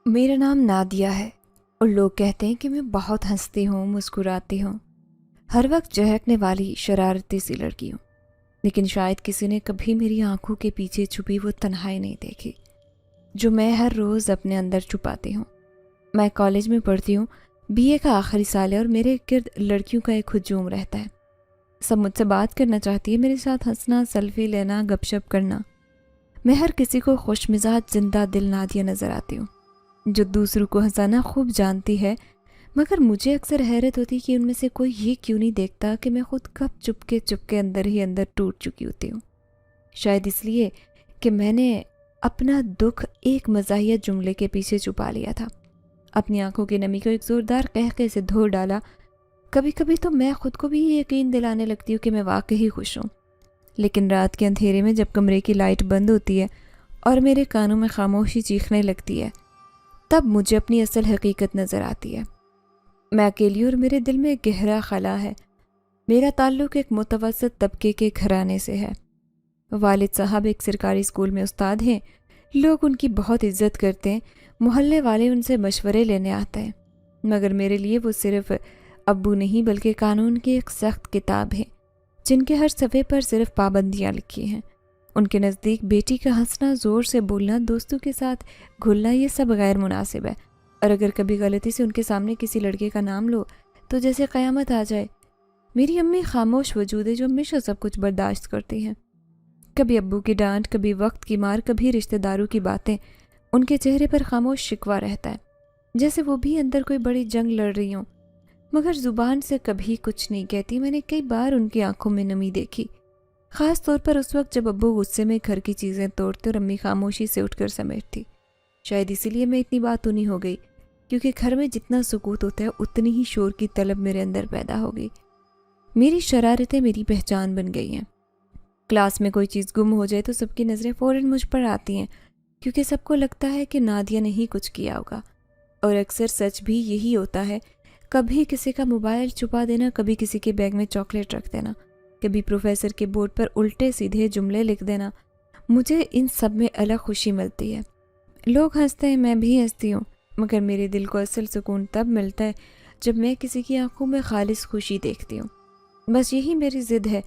میرا نام نادیہ ہے اور لوگ کہتے ہیں کہ میں بہت ہنستی ہوں، مسکراتی ہوں، ہر وقت چہکنے والی شرارتی سی لڑکی ہوں۔ لیکن شاید کسی نے کبھی میری آنکھوں کے پیچھے چھپی وہ تنہائی نہیں دیکھی جو میں ہر روز اپنے اندر چھپاتی ہوں۔ میں کالج میں پڑھتی ہوں، بی اے کا آخری سال ہے اور میرے گرد لڑکیوں کا ایک ہجوم رہتا ہے۔ سب مجھ سے بات کرنا چاہتی ہے، میرے ساتھ ہنسنا، سیلفی لینا، گپ شپ کرنا۔ میں ہر کسی کو خوش مزاج زندہ دل نادیہ نظر آتی ہوں، جو دوسروں کو ہنسانا خوب جانتی ہے، مگر مجھے اکثر حیرت ہوتی کہ ان میں سے کوئی یہ کیوں نہیں دیکھتا کہ میں خود کب چپ کے اندر ہی اندر ٹوٹ چکی ہوتی ہوں۔ شاید اس لیے کہ میں نے اپنا دکھ ایک مزاحیہ جملے کے پیچھے چھپا لیا تھا، اپنی آنکھوں کی نمی کو ایک زوردار قہقہے سے دھو ڈالا۔ کبھی کبھی تو میں خود کو بھی یہ یقین دلانے لگتی ہوں کہ میں واقعی خوش ہوں، لیکن رات کے اندھیرے میں جب کمرے کی لائٹ بند ہوتی ہے اور میرے کانوں میں خاموشی چیخنے لگتی ہے، تب مجھے اپنی اصل حقیقت نظر آتی ہے۔ میں اکیلی اور میرے دل میں گہرا خلا ہے۔ میرا تعلق ایک متوسط طبقے کے گھرانے سے ہے۔ والد صاحب ایک سرکاری اسکول میں استاد ہیں، لوگ ان کی بہت عزت کرتے ہیں، محلے والے ان سے مشورے لینے آتے ہیں، مگر میرے لیے وہ صرف ابو نہیں بلکہ قانون کی ایک سخت کتاب ہے جن کے ہر صفحے پر صرف پابندیاں لکھی ہیں۔ ان کے نزدیک بیٹی کا ہنسنا، زور سے بولنا، دوستوں کے ساتھ گھلنا، یہ سب غیر مناسب ہے، اور اگر کبھی غلطی سے ان کے سامنے کسی لڑکے کا نام لو تو جیسے قیامت آ جائے۔ میری امی خاموش وجود ہے جو ہمیشہ سب کچھ برداشت کرتی ہیں، کبھی ابو کی ڈانٹ، کبھی وقت کی مار، کبھی رشتہ داروں کی باتیں۔ ان کے چہرے پر خاموش شکوہ رہتا ہے، جیسے وہ بھی اندر کوئی بڑی جنگ لڑ رہی ہوں، مگر زبان سے کبھی کچھ نہیں کہتی۔ میں نے کئی بار ان کی آنکھوں میں نمی دیکھی، خاص طور پر اس وقت جب ابو غصے میں گھر کی چیزیں توڑتے اور امی خاموشی سے اٹھ کر سمیٹتی۔ شاید اسی لیے میں اتنی باتونی ہو گئی، کیونکہ گھر میں جتنا سکوت ہوتا ہے اتنی ہی شور کی طلب میرے اندر پیدا ہو گئی۔ میری شرارتیں میری پہچان بن گئی ہیں۔ کلاس میں کوئی چیز گم ہو جائے تو سب کی نظریں فوراً مجھ پر آتی ہیں، کیونکہ سب کو لگتا ہے کہ نادیہ نے ہی کچھ کیا ہوگا، اور اکثر سچ بھی یہی ہوتا ہے۔ کبھی کسی کا موبائل چھپا دینا، کبھی کسی کے بیگ میں چاکلیٹ رکھ دینا، کبھی پروفیسر کے بورڈ پر الٹے سیدھے جملے لکھ دینا۔ مجھے ان سب میں الگ خوشی ملتی ہے۔ لوگ ہنستے ہیں، میں بھی ہنستی ہوں، مگر میرے دل کو اصل سکون تب ملتا ہے جب میں کسی کی آنکھوں میں خالص خوشی دیکھتی ہوں۔ بس یہی میری ضد ہے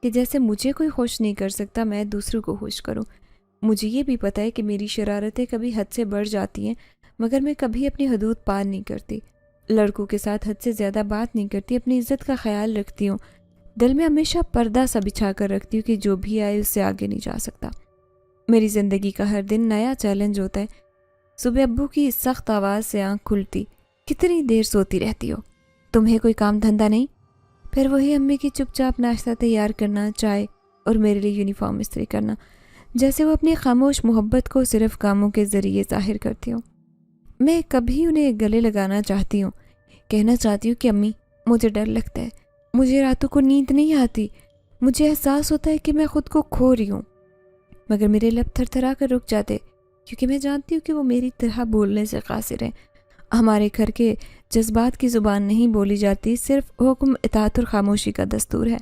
کہ جیسے مجھے کوئی خوش نہیں کر سکتا، میں دوسروں کو خوش کروں۔ مجھے یہ بھی پتہ ہے کہ میری شرارتیں کبھی حد سے بڑھ جاتی ہیں، مگر میں کبھی اپنی حدود پار نہیں کرتی، لڑکوں کے ساتھ حد سے زیادہ بات نہیں کرتی، اپنی عزت کا خیال رکھتی ہوں، دل میں ہمیشہ پردہ سا بچھا کر رکھتی ہوں کہ جو بھی آئے اس سے آگے نہیں جا سکتا۔ میری زندگی کا ہر دن نیا چیلنج ہوتا ہے۔ صبح ابو کی سخت آواز سے آنکھ کھلتی، کتنی دیر سوتی رہتی ہو، تمہیں کوئی کام دھندہ نہیں؟ پھر وہی امی کی چپ چاپ ناشتہ تیار کرنا، چائے، اور میرے لیے یونیفارم استری کرنا، جیسے وہ اپنی خاموش محبت کو صرف کاموں کے ذریعے ظاہر کرتی ہوں۔ میں کبھی انہیں گلے لگانا چاہتی ہوں، کہنا چاہتی ہوں کہ امی، مجھے ڈر لگتا ہے، مجھے راتوں کو نیند نہیں آتی، مجھے احساس ہوتا ہے کہ میں خود کو کھو رہی ہوں، مگر میرے لب تھر تھرا کر رک جاتے، کیونکہ میں جانتی ہوں کہ وہ میری طرح بولنے سے قاصر ہیں۔ ہمارے گھر کے جذبات کی زبان نہیں بولی جاتی، صرف حکم، اطاعت اور خاموشی کا دستور ہے۔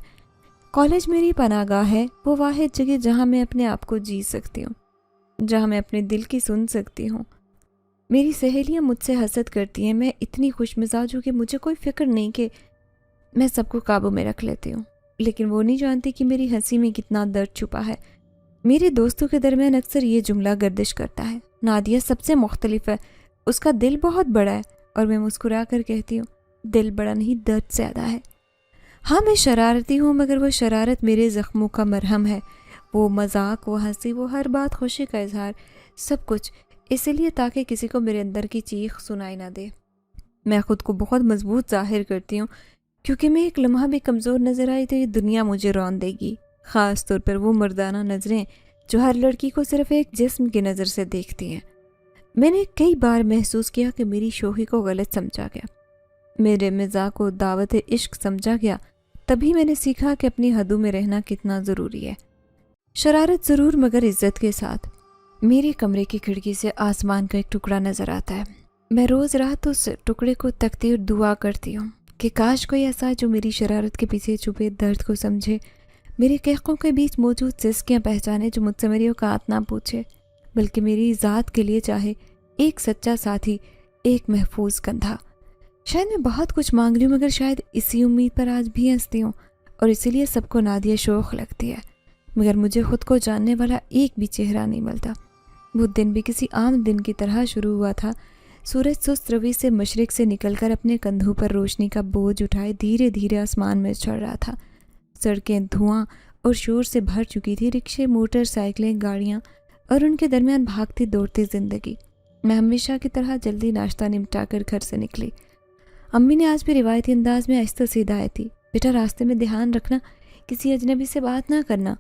کالج میری پناہ گاہ ہے، وہ واحد جگہ جہاں میں اپنے آپ کو جی سکتی ہوں، جہاں میں اپنے دل کی سن سکتی ہوں۔ میری سہیلیاں مجھ سے حسد کرتی ہیں، میں اتنی خوش مزاج ہوں کہ مجھے کوئی فکر نہیں کہ میں سب کو قابو میں رکھ لیتی ہوں، لیکن وہ نہیں جانتی کہ میری ہنسی میں کتنا درد چھپا ہے۔ میرے دوستوں کے درمیان اکثر یہ جملہ گردش کرتا ہے، نادیہ سب سے مختلف ہے، اس کا دل بہت بڑا ہے، اور میں مسکرا کر کہتی ہوں، دل بڑا نہیں، درد زیادہ ہے۔ ہاں، میں شرارتی ہوں، مگر وہ شرارت میرے زخموں کا مرہم ہے، وہ مذاق، وہ ہنسی، وہ ہر بات خوشی کا اظہار، سب کچھ اسی لیے تاکہ کسی کو میرے اندر کی چیخ سنائی نہ دے۔ میں خود کو بہت مضبوط ظاہر کرتی ہوں، کیونکہ میں ایک لمحہ بھی کمزور نظر آئی تو یہ دنیا مجھے رون دے گی، خاص طور پر وہ مردانہ نظریں جو ہر لڑکی کو صرف ایک جسم کی نظر سے دیکھتی ہیں۔ میں نے کئی بار محسوس کیا کہ میری شوخی کو غلط سمجھا گیا، میرے مزاح کو دعوت عشق سمجھا گیا۔ تبھی میں نے سیکھا کہ اپنی حدوں میں رہنا کتنا ضروری ہے، شرارت ضرور مگر عزت کے ساتھ۔ میرے کمرے کی کھڑکی سے آسمان کا ایک ٹکڑا نظر آتا ہے، میں روز رات اس ٹکڑے کو تکتی اور دعا کرتی ہوں کہ کاش کوئی ایسا جو میری شرارت کے پیچھے چھپے درد کو سمجھے، میرے قہقوں کے بیچ موجود سسکیاں پہچانے، جو مجھ سے میری اوقات نہ پوچھے بلکہ میری ذات کے لیے چاہے ایک سچا ساتھی، ایک محفوظ کندھا۔ شاید میں بہت کچھ مانگ رہی ہوں، مگر شاید اسی امید پر آج بھی ہنستی ہوں، اور اسی لیے سب کو نادیہ شوخ لگتی ہے، مگر مجھے خود کو جاننے والا ایک بھی چہرہ نہیں ملتا۔ وہ دن بھی کسی عام دن کی طرح شروع ہوا تھا۔ سورج سست روی سے مشرق سے نکل کر اپنے کندھوں پر روشنی کا بوجھ اٹھائے دھیرے دھیرے آسمان میں چڑھ رہا تھا۔ سڑکیں دھواں اور شور سے بھر چکی تھی، رکشے، موٹر سائیکلیں، گاڑیاں، اور ان کے درمیان بھاگتی دوڑتی زندگی۔ میں ہمیشہ کی طرح جلدی ناشتہ نمٹا کر گھر سے نکلی۔ امی نے آج بھی روایتی انداز میں آہستہ سے ہدایت دی، بیٹا راستے میں دھیان رکھنا، کسی اجنبی سے بات نہ کرنا۔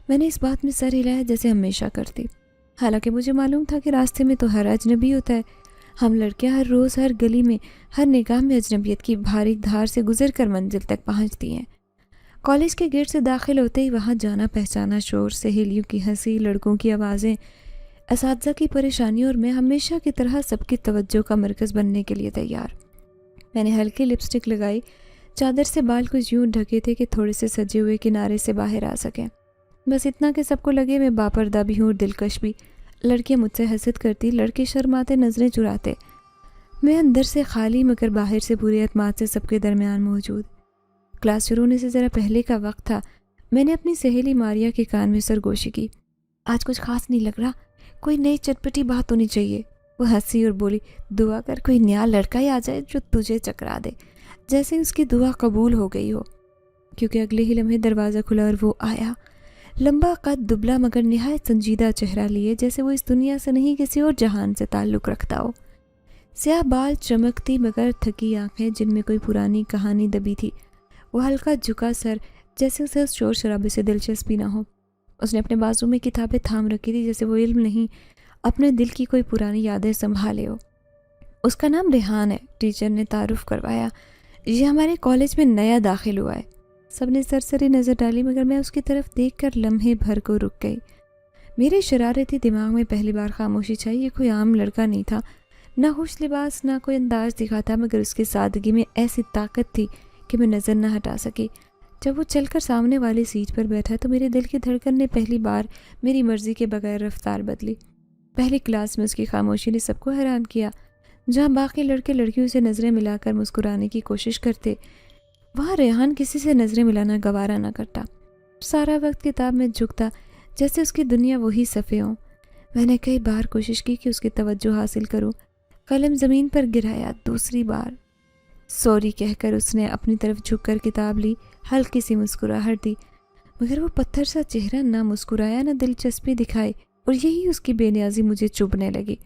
میں نے اس بات میں سر ہلایا جیسے ہمیشہ کرتی، حالانکہ مجھے معلوم تھا کہ راستے میں تو ہر اجنبی ہوتا ہے۔ ہم لڑکیاں ہر روز ہر گلی میں ہر نگاہ میں اجنبیت کی بھاری دھار سے گزر کر منزل تک پہنچتی ہیں۔ کالج کے گیٹ سے داخل ہوتے ہی وہاں جانا پہچانا شور، سہیلیوں کی ہنسی، لڑکوں کی آوازیں، اساتذہ کی پریشانیوں، اور میں ہمیشہ کی طرح سب کی توجہ کا مرکز بننے کے لیے تیار۔ میں نے ہلکی لپسٹک لگائی، چادر سے بال کچھ یوں ڈھکے تھے کہ تھوڑے سے سجے ہوئے کنارے سے باہر آ سکیں، بس اتنا کہ سب کو لگے میں باپردہ بھی ہوں اور دلکش بھی۔ لڑکیاں مجھ سے حسد کرتی، لڑکے شرماتے، نظریں چراتے، میں اندر سے خالی مگر باہر سے پورے اعتماد سے سب کے درمیان موجود۔ کلاس شروع ہونے سے ذرا پہلے کا وقت تھا۔ میں نے اپنی سہیلی ماریا کے کان میں سرگوشی کی، آج کچھ خاص نہیں لگ رہا، کوئی نئی چٹپٹی بات ہونی چاہیے۔ وہ ہنسی اور بولی، دعا کر کوئی نیا لڑکا ہی آ جائے جو تجھے چکرا دے۔ جیسے اس کی دعا قبول ہو گئی ہو، کیونکہ اگلے ہی لمحے دروازہ کھلا اور وہ آیا، لمبا قد، دبلا مگر نہایت سنجیدہ چہرہ لیے، جیسے وہ اس دنیا سے نہیں کسی اور جہان سے تعلق رکھتا ہو۔ سیاہ بال، چمکتی مگر تھکی آنکھیں جن میں کوئی پرانی کہانی دبی تھی، وہ ہلکا جھکا سر جیسے اسے اس شور شرابے سے دلچسپی نہ ہو۔ اس نے اپنے بازو میں کتابیں تھام رکھی تھی جیسے وہ علم نہیں، اپنے دل کی کوئی پرانی یادیں سنبھالے ہو۔ اس کا نام ریحان ہے، ٹیچر نے تعارف کروایا، یہ ہمارے کالج میں نیا داخل ہوا ہے۔ سب نے سرسری نظر ڈالی مگر میں اس کی طرف دیکھ کر لمحے بھر کو رک گئی۔ میرے شرارتی دماغ میں پہلی بار خاموشی چھائی۔ یہ کوئی عام لڑکا نہیں تھا، نہ خوش لباس، نہ کوئی انداز دکھاتا، مگر اس کی سادگی میں ایسی طاقت تھی کہ میں نظر نہ ہٹا سکی۔ جب وہ چل کر سامنے والی سیٹ پر بیٹھا تو میرے دل کی دھڑکن نے پہلی بار میری مرضی کے بغیر رفتار بدلی۔ پہلی کلاس میں اس کی خاموشی نے سب کو حیران کیا۔ جہاں باقی لڑکے لڑکیوں سے نظریں ملا کر مسکرانے کی کوشش کرتے، وہاں ریحان کسی سے نظریں ملانا گوارا نہ کرتا، سارا وقت کتاب میں جھکتا جیسے اس کی دنیا وہی صفحے ہوں۔ میں نے کئی بار کوشش کی کہ اس کی توجہ حاصل کروں، قلم زمین پر گرایا، دوسری بار سوری کہہ کر اس نے اپنی طرف جھک کر کتاب لی، ہلکی سی مسکراہٹ دی، مگر وہ پتھر سا چہرہ نہ مسکرایا نہ دلچسپی دکھائی، اور یہی اس کی بے نیازی مجھے چبھنے لگی۔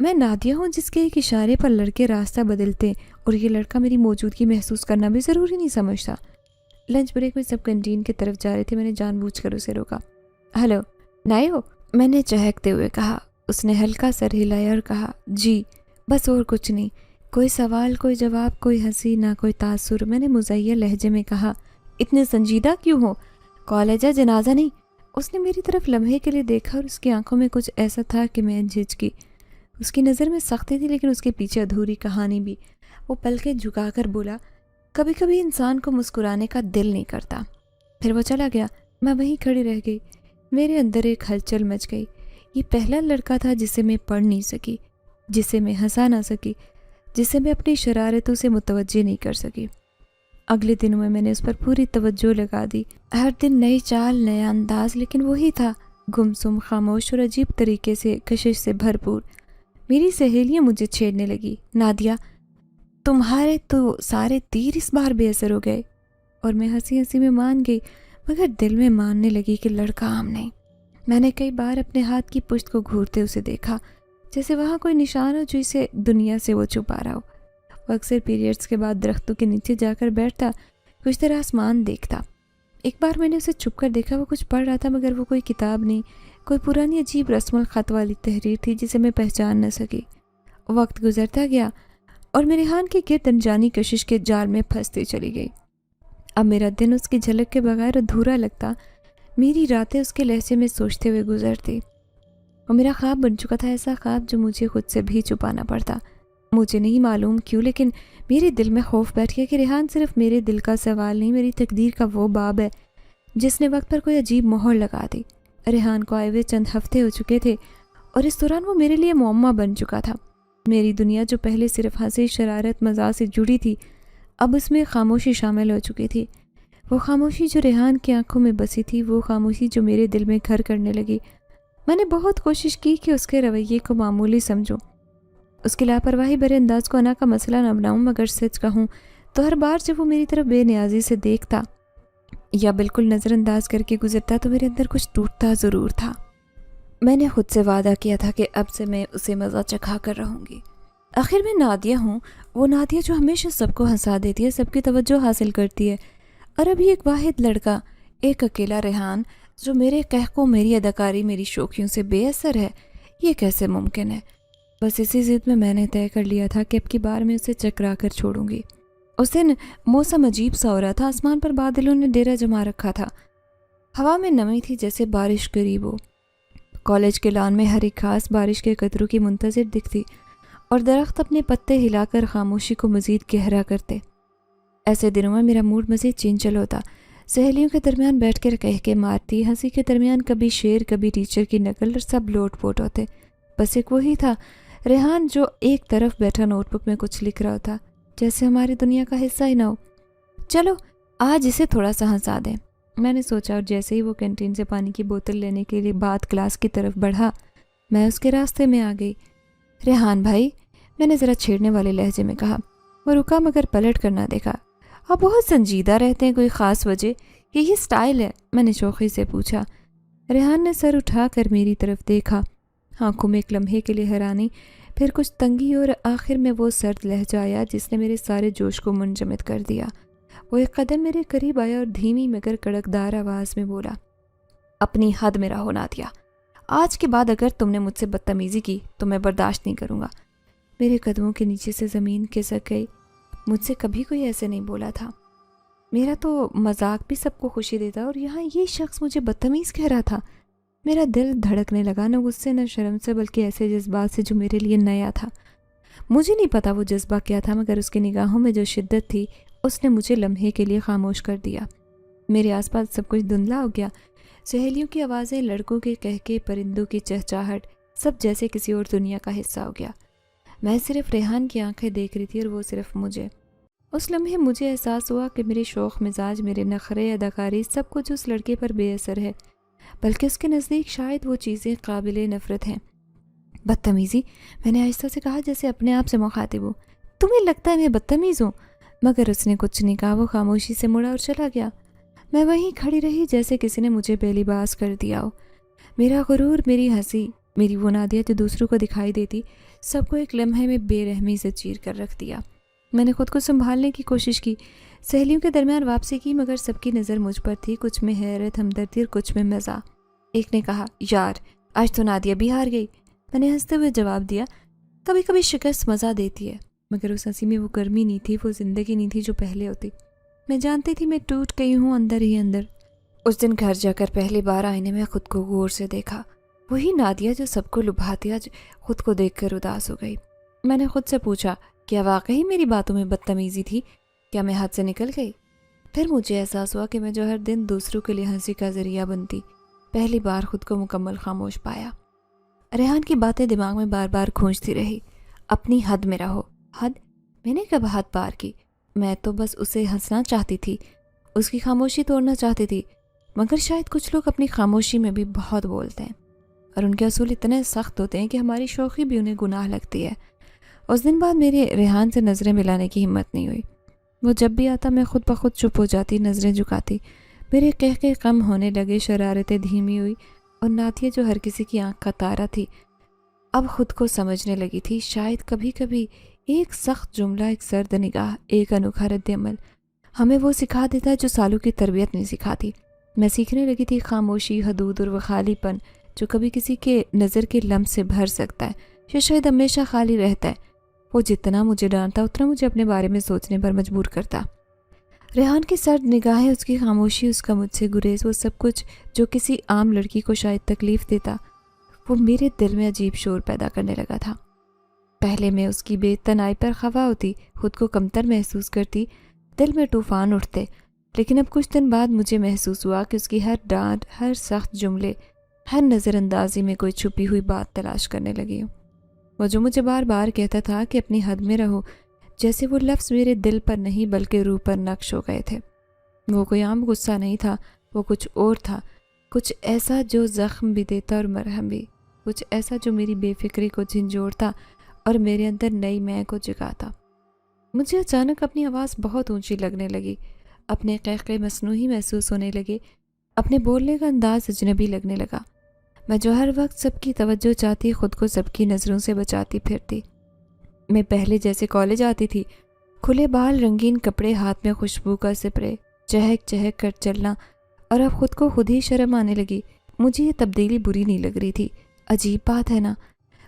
میں نادیہ ہوں جس کے ایک اشارے پر لڑکے راستہ بدلتے، اور یہ لڑکا میری موجودگی محسوس کرنا بھی ضروری نہیں سمجھتا۔ لنچ بریک میں سب کینٹین کی طرف جا رہے تھے، میں نے جان بوجھ کر اسے روکا۔ ہلو، نئے ہو؟ میں نے چہکتے ہوئے کہا۔ اس نے ہلکا سر ہلایا اور کہا، جی، بس اور کچھ نہیں۔ کوئی سوال، کوئی جواب، کوئی ہنسی، نہ کوئی تاثر۔ میں نے مزیح لہجے میں کہا، اتنے سنجیدہ کیوں ہو؟ کالج ہے، جنازہ نہیں۔ اس نے میری طرف لمحے کے لیے دیکھا اور اس کی آنکھوں میں کچھ ایسا تھا کہ میں جھجکی۔ اس کی نظر میں سختی تھی لیکن اس کے پیچھے ادھوری کہانی بھی۔ وہ پلکیں جھکا کر بولا، کبھی کبھی انسان کو مسکرانے کا دل نہیں کرتا۔ پھر وہ چلا گیا۔ میں وہیں کھڑی رہ گئی، میرے اندر ایک ہلچل مچ گئی۔ یہ پہلا لڑکا تھا جسے میں پڑھ نہیں سکی، جسے میں ہنسا نہ سکی، جسے میں اپنی شرارتوں سے متوجہ نہیں کر سکی۔ اگلے دنوں میں نے اس پر پوری توجہ لگا دی، ہر دن نئی چال، نیا انداز، لیکن وہی تھا، گمسم، خاموش اور عجیب طریقے سے کشش سے بھرپور۔ میری سہیلیاں مجھے چھیڑنے لگی، نادیہ تمہارے تو سارے تیر اس بار بے اثر ہو گئے، اور میں ہنسی ہنسی میں مان گئی، مگر دل میں ماننے لگی کہ لڑکا عام نہیں۔ میں نے کئی بار اپنے ہاتھ کی پشت کو گھورتے اسے دیکھا، جیسے وہاں کوئی نشان ہو جو اسے دنیا سے وہ چھپا رہا ہو۔ وہ اکثر پیریڈز کے بعد درختوں کے نیچے جا کر بیٹھتا، کچھ طرح آسمان دیکھتا۔ ایک بار میں نے اسے چھپ کر دیکھا، وہ کچھ پڑھ رہا تھا، مگر وہ کوئی کتاب نہیں، کوئی پرانی عجیب رسم الخط والی تحریر تھی جسے میں پہچان نہ سکی۔ وقت گزرتا گیا اور میں ریحان کے گرد انجانی کشش کے جال میں پھنستی چلی گئی۔ اب میرا دن اس کی جھلک کے بغیر ادھورا لگتا، میری راتیں اس کے لہجے میں سوچتے ہوئے گزرتی۔ وہ میرا خواب بن چکا تھا، ایسا خواب جو مجھے خود سے بھی چھپانا پڑتا۔ مجھے نہیں معلوم کیوں، لیکن میرے دل میں خوف بیٹھ گیا کہ ریحان صرف میرے دل کا سوال نہیں، میری تقدیر کا وہ باب ہے جس نے وقت پر کوئی عجیب مہر لگا دی۔ ریحان کو آئے ہوئے چند ہفتے ہو چکے تھے، اور اس دوران وہ میرے لیے معمہ بن چکا تھا۔ میری دنیا جو پہلے صرف ہنسی، شرارت، مزاح سے جڑی تھی، اب اس میں خاموشی شامل ہو چکی تھی۔ وہ خاموشی جو ریحان کی آنکھوں میں بسی تھی، وہ خاموشی جو میرے دل میں گھر کرنے لگی۔ میں نے بہت کوشش کی کہ اس کے رویے کو معمولی سمجھوں، اس کی لاپرواہی بھرے انداز کو انا کا مسئلہ نہ بناؤں، مگر سچ کہوں تو ہر بار جب وہ میری طرف بے نیازی سے دیکھتا یا بالکل نظر انداز کر کے گزرتا تو میرے اندر کچھ ٹوٹتا ضرور تھا۔ میں نے خود سے وعدہ کیا تھا کہ اب سے میں اسے مزہ چکھا کر رہوں گی۔ آخر میں نادیہ ہوں، وہ نادیہ جو ہمیشہ سب کو ہنسا دیتی ہے، سب کی توجہ حاصل کرتی ہے، اور ابھی ایک واحد لڑکا، ایک اکیلا ریحان جو میرے کہکوں، میری اداکاری، میری شوخیوں سے بے اثر ہے، یہ کیسے ممکن ہے؟ بس اسی ضد میں نے طے کر لیا تھا کہ اب کی بار میں اسے چکرا کر چھوڑوں گی۔ اس دن موسم عجیب سا ہو رہا تھا، آسمان پر بادلوں نے ڈیرا جما رکھا تھا، ہوا میں نمی تھی جیسے بارش قریب ہو۔ کالج کے لان میں ہر ایک گھاس بارش کے قطروں کی منتظر دکھتی اور درخت اپنے پتے ہلا کر خاموشی کو مزید گہرا کرتے۔ ایسے دنوں میں میرا موڈ مزید چنچل ہوتا، سہیلیوں کے درمیان بیٹھ کر کہہ مارتی، ہنسی کے درمیان کبھی شعر، کبھی ٹیچر کی نقل، اور سب لوٹ پوٹ ہوتے۔ بس ایک وہی تھا ریحان جو ایک طرف بیٹھا نوٹ بک میں کچھ لکھ رہا تھا، جیسے ہماری دنیا کا حصہ ہی نہ ہو۔ چلو آج اسے تھوڑا سا ہنسا دیں، میں نے سوچا، اور جیسے ہی وہ کینٹین سے پانی کی بوتل لینے کے لیے بعد کلاس کی طرف بڑھا، میں اس کے راستے میں آ گئی۔ ریحان بھائی، میں نے ذرا چھیڑنے والے لہجے میں کہا۔ وہ رکا مگر پلٹ کر نہ دیکھا۔ آپ بہت سنجیدہ رہتے ہیں، کوئی خاص وجہ؟ یہی سٹائل ہے؟ میں نے شوخی سے پوچھا۔ ریحان نے سر اٹھا کر میری طرف دیکھا، آنکھوں میں ایک لمحے کے لیے حیرانی، پھر کچھ تنگی، اور آخر میں وہ سرد لہجہ آیا جس نے میرے سارے جوش کو منجمد کر دیا۔ وہ ایک قدم میرے قریب آیا اور دھیمی مگر کڑکدار آواز میں بولا، اپنی حد میں رہو نادیہ، آج کے بعد اگر تم نے مجھ سے بدتمیزی کی تو میں برداشت نہیں کروں گا۔ میرے قدموں کے نیچے سے زمین کھسک گئی۔ مجھ سے کبھی کوئی ایسے نہیں بولا تھا۔ میرا تو مذاق بھی سب کو خوشی دیتا، اور یہاں یہ شخص مجھے بدتمیز کہہ رہا تھا۔ میرا دل دھڑکنے لگا، نہ غصے نہ شرم سے، بلکہ ایسے جذبات سے جو میرے لیے نیا تھا۔ مجھے نہیں پتا وہ جذبہ کیا تھا، مگر اس کی نگاہوں میں جو شدت تھی اس نے مجھے لمحے کے لیے خاموش کر دیا۔ میرے آس پاس سب کچھ دھندلا ہو گیا، سہیلیوں کی آوازیں، لڑکوں کے کہکے، پرندوں کی چہچہٹ، سب جیسے کسی اور دنیا کا حصہ ہو گیا۔ میں صرف ریحان کی آنکھیں دیکھ رہی تھی اور وہ صرف مجھے۔ اس لمحے مجھے احساس ہوا کہ میرے شوق مزاج، میرے نخرے، اداکاری، سب کچھ اس لڑکے پر بے اثر ہے، بلکہ اس کے نزدیک شاید وہ چیزیں قابل نفرت ہیں۔ بدتمیزی؟ میں نے آہستہ سے کہا، جیسے اپنے آپ سے مخاطب ہوں۔ تمہیں لگتا ہے میں بدتمیز ہوں؟ مگر اس نے کچھ نہیں کہا، وہ خاموشی سے مڑا اور چلا گیا۔ میں وہیں کھڑی رہی جیسے کسی نے مجھے بے لباس کر دیا ہو۔ میرا غرور، میری ہنسی، میری وہ نادیہ جو دوسروں کو دکھائی دیتی، سب کو ایک لمحے میں بے رحمی سے چیر کر رکھ دیا۔ میں نے خود کو سنبھالنے کی کوشش کی، سہیلیوں کے درمیان واپسی کی، مگر سب کی نظر مجھ پر تھی، کچھ میں حیرت، ہمدردی اور کچھ میں مزاح۔ ایک نے کہا، یار آج تو نادیہ بھی ہار گئی۔ میں نے ہنستے ہوئے جواب دیا، کبھی کبھی شکست مزہ دیتی ہے، مگر اس ہنسی میں وہ گرمی نہیں تھی، وہ زندگی نہیں تھی جو پہلے ہوتی۔ میں جانتی تھی میں ٹوٹ گئی ہوں اندر ہی اندر۔ اس دن گھر جا کر پہلی بار آئینے میں خود کو غور سے دیکھا، وہی نادیہ جو سب کو لبھاتی، آج خود کو دیکھ کر اداس ہو گئی۔ میں نے خود سے پوچھا، کیا واقعی میری باتوں میں بدتمیزی تھی؟ کیا میں حد سے نکل گئی؟ پھر مجھے احساس ہوا کہ میں جو ہر دن دوسروں کے لیے ہنسی کا ذریعہ بنتی، پہلی بار خود کو مکمل خاموش پایا۔ ریحان کی باتیں دماغ میں بار بار گونجتی رہی، اپنی حد میں رہو۔ حد؟ میں نے کب حد پار کی؟ میں تو بس اسے ہنسنا چاہتی تھی، اس کی خاموشی توڑنا چاہتی تھی، مگر شاید کچھ لوگ اپنی خاموشی میں بھی بہت بولتے ہیں، اور ان کے اصول اتنے سخت ہوتے ہیں کہ ہماری شوخی بھی انہیں گناہ لگتی ہے۔ اس دن بعد میرے ریحان سے نظریں ملانے کی ہمت نہیں ہوئی۔ وہ جب بھی آتا میں خود بخود چپ ہو جاتی، نظریں جھکاتی، میرے کہکے کم ہونے لگے، شرارتیں دھیمی ہوئی، اور نادیہ جو ہر کسی کی آنکھ کا تارا تھی، اب خود کو سمجھنے لگی تھی۔ شاید کبھی کبھی ایک سخت جملہ، ایک سرد نگاہ، ایک انوکھا رد عمل ہمیں وہ سکھا دیتا ہے جو سالوں کی تربیت نہیں سکھاتی۔ میں سیکھنے لگی تھی خاموشی، حدود اور وہ خالی پن جو کبھی کسی کے نظر کے لمح سے بھر سکتا ہے، یا شاید ہمیشہ خالی رہتا ہے۔ وہ جتنا مجھے ڈانٹتا اتنا مجھے اپنے بارے میں سوچنے پر مجبور کرتا۔ ریحان کی سرد نگاہیں، اس کی خاموشی، اس کا مجھ سے گریز، وہ سب کچھ جو کسی عام لڑکی کو شاید تکلیف دیتا، وہ میرے دل میں عجیب شور پیدا کرنے لگا تھا۔ پہلے میں اس کی بے تنائی پر خفا ہوتی، خود کو کمتر محسوس کرتی، دل میں طوفان اٹھتے، لیکن اب کچھ دن بعد مجھے محسوس ہوا کہ اس کی ہر ڈانٹ، ہر سخت جملے، ہر نظر اندازی میں کوئی چھپی ہوئی بات تلاش کرنے لگی ہوں۔ وہ جو مجھے بار بار کہتا تھا کہ اپنی حد میں رہو، جیسے وہ لفظ میرے دل پر نہیں بلکہ روح پر نقش ہو گئے تھے۔ وہ کوئی عام غصہ نہیں تھا، وہ کچھ اور تھا، کچھ ایسا جو زخم بھی دیتا اور مرہم بھی، کچھ ایسا جو میری بے فکری کو جھنجھوڑتا اور میرے اندر نئی میں کو جگاتا۔ مجھے اچانک اپنی آواز بہت اونچی لگنے لگی، اپنے قہقہے مصنوعی محسوس ہونے لگے، اپنے بولنے کا انداز اجنبی لگنے لگا۔ میں جو ہر وقت سب کی توجہ چاہتی، خود کو سب کی نظروں سے بچاتی پھرتی۔ میں پہلے جیسے کالج آتی تھی، کھلے بال، رنگین کپڑے، ہاتھ میں خوشبو کا سپرے، چہک چہک کر چلنا، اور اب خود کو خود ہی شرم آنے لگی۔ مجھے یہ تبدیلی بری نہیں لگ رہی تھی۔ عجیب بات ہے نا،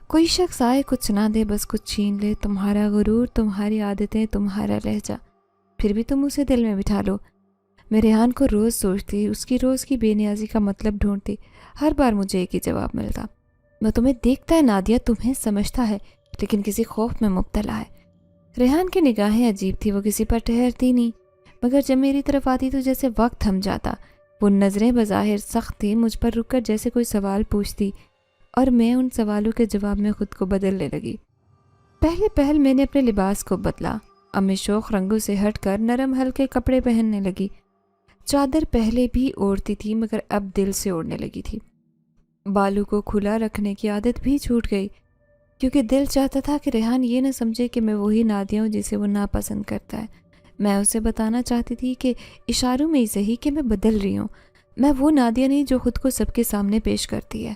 کوئی شخص آئے کچھ نہ دے، بس کچھ چھین لے، تمہارا غرور، تمہاری عادتیں، تمہارا لہجہ، پھر بھی تم اسے دل میں بٹھا لو۔ میں ریحان کو روز سوچتی، اس کی روز کی بے نیازی کا مطلب ڈھونڈتی۔ ہر بار مجھے ایک ہی جواب ملتا: وہ تمہیں دیکھتا ہے نادیہ، تمہیں سمجھتا ہے، لیکن کسی خوف میں مبتلا ہے۔ ریحان کی نگاہیں عجیب تھی، وہ کسی پر ٹھہرتی نہیں، مگر جب میری طرف آتی تو جیسے وقت تھم جاتا۔ وہ نظریں بظاہر سخت تھی، مجھ پر رک کر جیسے کوئی سوال پوچھتی، اور میں ان سوالوں کے جواب میں خود کو بدلنے لگی۔ پہلے پہل میں نے اپنے لباس کو بدلا، اب میں شوخ رنگوں سے ہٹ کر نرم ہلکے کپڑے پہننے لگی۔ چادر پہلے بھی اوڑھتی تھی، مگر اب دل سے اوڑھنے لگی تھی۔ بالوں کو کھلا رکھنے کی عادت بھی چھوٹ گئی، کیونکہ دل چاہتا تھا کہ ریحان یہ نہ سمجھے کہ میں وہی نادیہ ہوں جسے وہ ناپسند کرتا ہے۔ میں اسے بتانا چاہتی تھی کہ اشاروں میں ہی صحیح کہ میں بدل رہی ہوں۔ میں وہ نادیہ نہیں جو خود کو سب کے سامنے پیش کرتی ہے،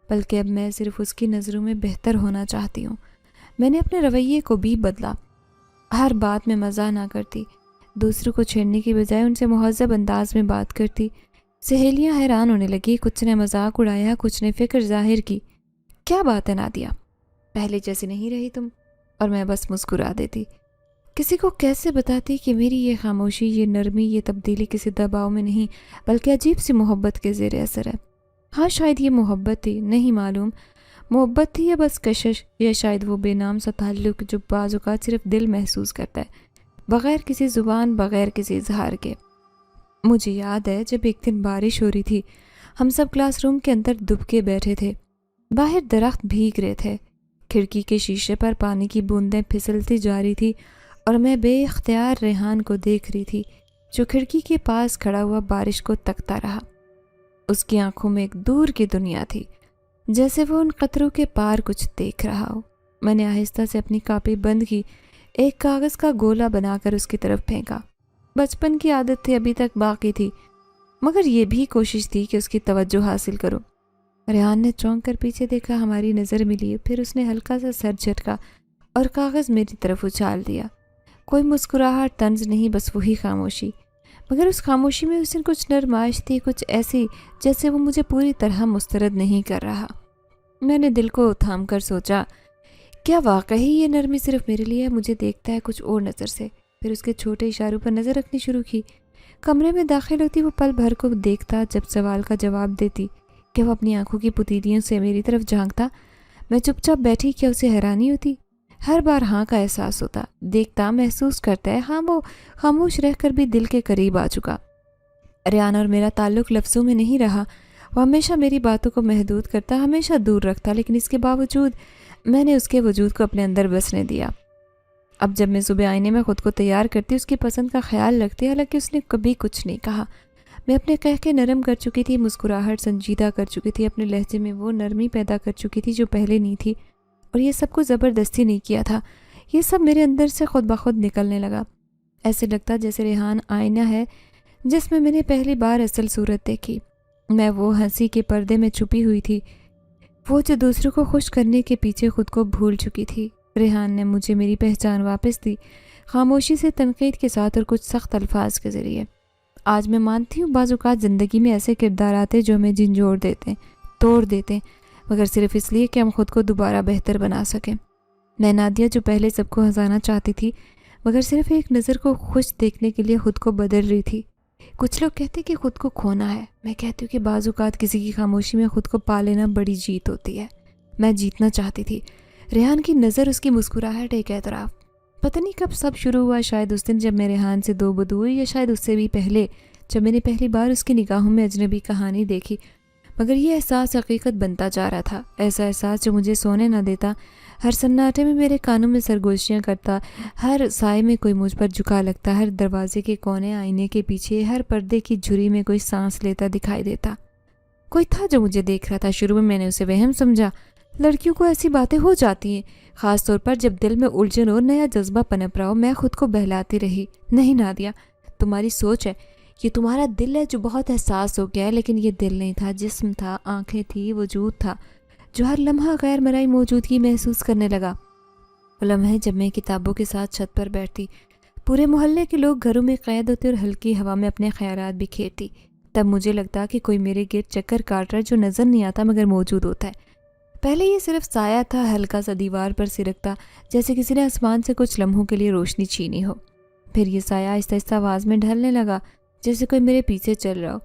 بلکہ اب میں صرف اس کی نظروں میں بہتر ہونا چاہتی ہوں۔ میں نے اپنے رویے کو بھی بدلا، ہر بات میں مزاح نہ کرتی، دوسروں کو چھیڑنے کی بجائے ان سے مہذب انداز میں بات کرتی۔ سہیلیاں حیران ہونے لگی، کچھ نے مذاق اڑایا، کچھ نے فکر ظاہر کی۔ کیا بات ہے نادیہ، پہلے جیسی نہیں رہی تم؟ اور میں بس مسکرا دیتی۔ کسی کو کیسے بتاتی کہ میری یہ خاموشی، یہ نرمی، یہ تبدیلی کسی دباؤ میں نہیں بلکہ عجیب سی محبت کے زیر اثر ہے۔ ہاں شاید یہ محبت تھی، نہیں معلوم، محبت تھی یا بس کشش، یا شاید وہ بے نام سا تعلق جو بعض اوقات صرف دل محسوس کرتا ہے، بغیر کسی زبان، بغیر کسی اظہار کے۔ مجھے یاد ہے جب ایک دن بارش ہو رہی تھی، ہم سب کلاس روم کے اندر دب کے بیٹھے تھے، باہر درخت بھیگ رہے تھے، کھڑکی کے شیشے پر پانی کی بوندیں پھسلتی جا رہی تھی، اور میں بے اختیار ریحان کو دیکھ رہی تھی جو کھڑکی کے پاس کھڑا ہوا بارش کو تکتا رہا۔ اس کی آنکھوں میں ایک دور کی دنیا تھی، جیسے وہ ان قطروں کے پار کچھ دیکھ رہا ہو۔ میں نے آہستہ سے اپنی کاپی بند کی، ایک کاغذ کا گولا بنا کر اس کی طرف پھینکا۔ بچپن کی عادت تھی، ابھی تک باقی تھی، مگر یہ بھی کوشش تھی کہ اس کی توجہ حاصل کروں۔ ریحان نے چونک کر پیچھے دیکھا، ہماری نظر ملی، پھر اس نے ہلکا سا سر جھٹکا اور کاغذ میری طرف اچھال دیا۔ کوئی مسکراہٹ، طنز نہیں، بس وہی خاموشی، مگر اس خاموشی میں اس نے کچھ نرمائش تھی، کچھ ایسی جیسے وہ مجھے پوری طرح مسترد نہیں کر رہا۔ میں نے دل کو تھام کر سوچا، کیا واقعی یہ نرمی صرف میرے لیے ہے؟ مجھے دیکھتا ہے کچھ اور نظر سے۔ پھر اس کے چھوٹے اشاروں پر نظر رکھنی شروع کی۔ کمرے میں داخل ہوتی، وہ پل بھر کو دیکھتا، جب سوال کا جواب دیتی کہ وہ اپنی آنکھوں کی پتیلیوں سے میری طرف جھانکتا۔ میں چپ چاپ بیٹھی، کیا اسے حیرانی ہوتی؟ ہر بار ہاں کا احساس ہوتا، دیکھتا، محسوس کرتا ہے، ہاں وہ خاموش رہ کر بھی دل کے قریب آ چکا۔ ریحان اور میرا تعلق لفظوں میں نہیں رہا، وہ ہمیشہ میری باتوں کو محدود کرتا، ہمیشہ دور رکھتا، لیکن اس کے باوجود میں نے اس کے وجود کو اپنے اندر بسنے دیا۔ اب جب میں صبح آئینے میں خود کو تیار کرتی، اس کی پسند کا خیال رکھتی، حالانکہ اس نے کبھی کچھ نہیں کہا۔ میں اپنے کہہ نرم کر چکی تھی، مسکراہٹ سنجیدہ کر چکی تھی، اپنے لہجے میں وہ نرمی پیدا کر چکی تھی جو پہلے نہیں تھی، اور یہ سب کو زبردستی نہیں کیا تھا، یہ سب میرے اندر سے خود بخود نکلنے لگا۔ ایسے لگتا جیسے ریحان آئینہ ہے جس میں نے پہلی بار اصل صورت دیکھی۔ میں وہ ہنسی کے پردے میں چھپی ہوئی تھی، وہ جو دوسروں کو خوش کرنے کے پیچھے خود کو بھول چکی تھی۔ ریحان نے مجھے میری پہچان واپس دی، خاموشی سے، تنقید کے ساتھ، اور کچھ سخت الفاظ کے ذریعے۔ آج میں مانتی ہوں بعض اوقات زندگی میں ایسے کردار آتے جو ہمیں جھنجھوڑ دیتے، توڑ دیتے، مگر صرف اس لیے کہ ہم خود کو دوبارہ بہتر بنا سکیں۔ میں نادیہ جو پہلے سب کو ہنسانا چاہتی تھی، مگر صرف ایک نظر کو خوش دیکھنے کے لیے خود کو بدل رہی تھی۔ کچھ لوگ کہتے کہ خود کو کھونا ہے، میں کہتی ہوں کہ بعض اوقات کسی کی خاموشی میں خود کو پا لینا بڑی جیت ہوتی ہے۔ میں جیتنا چاہتی تھی۔ ریحان کی نظر، اس کی مسکراہٹ، ایک اعتراف۔ پتہ نہیں کب سب شروع ہوا، شاید اس دن جب میں ریحان سے دو بدو ہوئی، یا شاید اس سے بھی پہلے جب میں نے پہلی بار اس کی نگاہوں میں اجنبی کہانی دیکھی، مگر یہ احساس حقیقت بنتا جا رہا تھا، ایسا احساس جو مجھے سونے نہ دیتا، ہر سناٹے میں میرے کانوں میں سرگوشیاں کرتا، ہر سائے میں کوئی مجھ پر جھکا لگتا، ہر دروازے کے کونے آئینے کے پیچھے، ہر پردے کی جھری میں کوئی سانس لیتا دکھائی دیتا۔ کوئی تھا جو مجھے دیکھ رہا تھا۔ شروع میں نے اسے وہم سمجھا، لڑکیوں کو ایسی باتیں ہو جاتی ہیں، خاص طور پر جب دل میں الجھن اور نیا جذبہ پنپ رہا ہو۔ میں خود کو بہلاتی رہی، نہیں نادیہ، تمہاری سوچ ہے، یہ تمہارا دل ہے جو بہت احساس ہو گیا ہے، لیکن یہ دل نہیں تھا، جسم تھا، آنکھیں تھی، وجود تھا جو ہر لمحہ غیر مرئی موجودگی محسوس کرنے لگا۔ وہ لمحے جب میں کتابوں کے ساتھ چھت پر بیٹھتی، پورے محلے کے لوگ گھروں میں قید ہوتے اور ہلکی ہوا میں اپنے خیالات بکھیرتی، تب مجھے لگتا کہ کوئی میرے گرد چکر کاٹ رہا ہے جو نظر نہیں آتا مگر موجود ہوتا ہے۔ پہلے یہ صرف سایہ تھا، ہلکا سا دیوار پر سرکتا، جیسے کسی نے آسمان سے کچھ لمحوں کے لیے روشنی چھینی ہو۔ پھر یہ سایہ آہستہ آہستہ آواز میں ڈھلنے لگا، جیسے کوئی میرے پیچھے چل رہا ہو،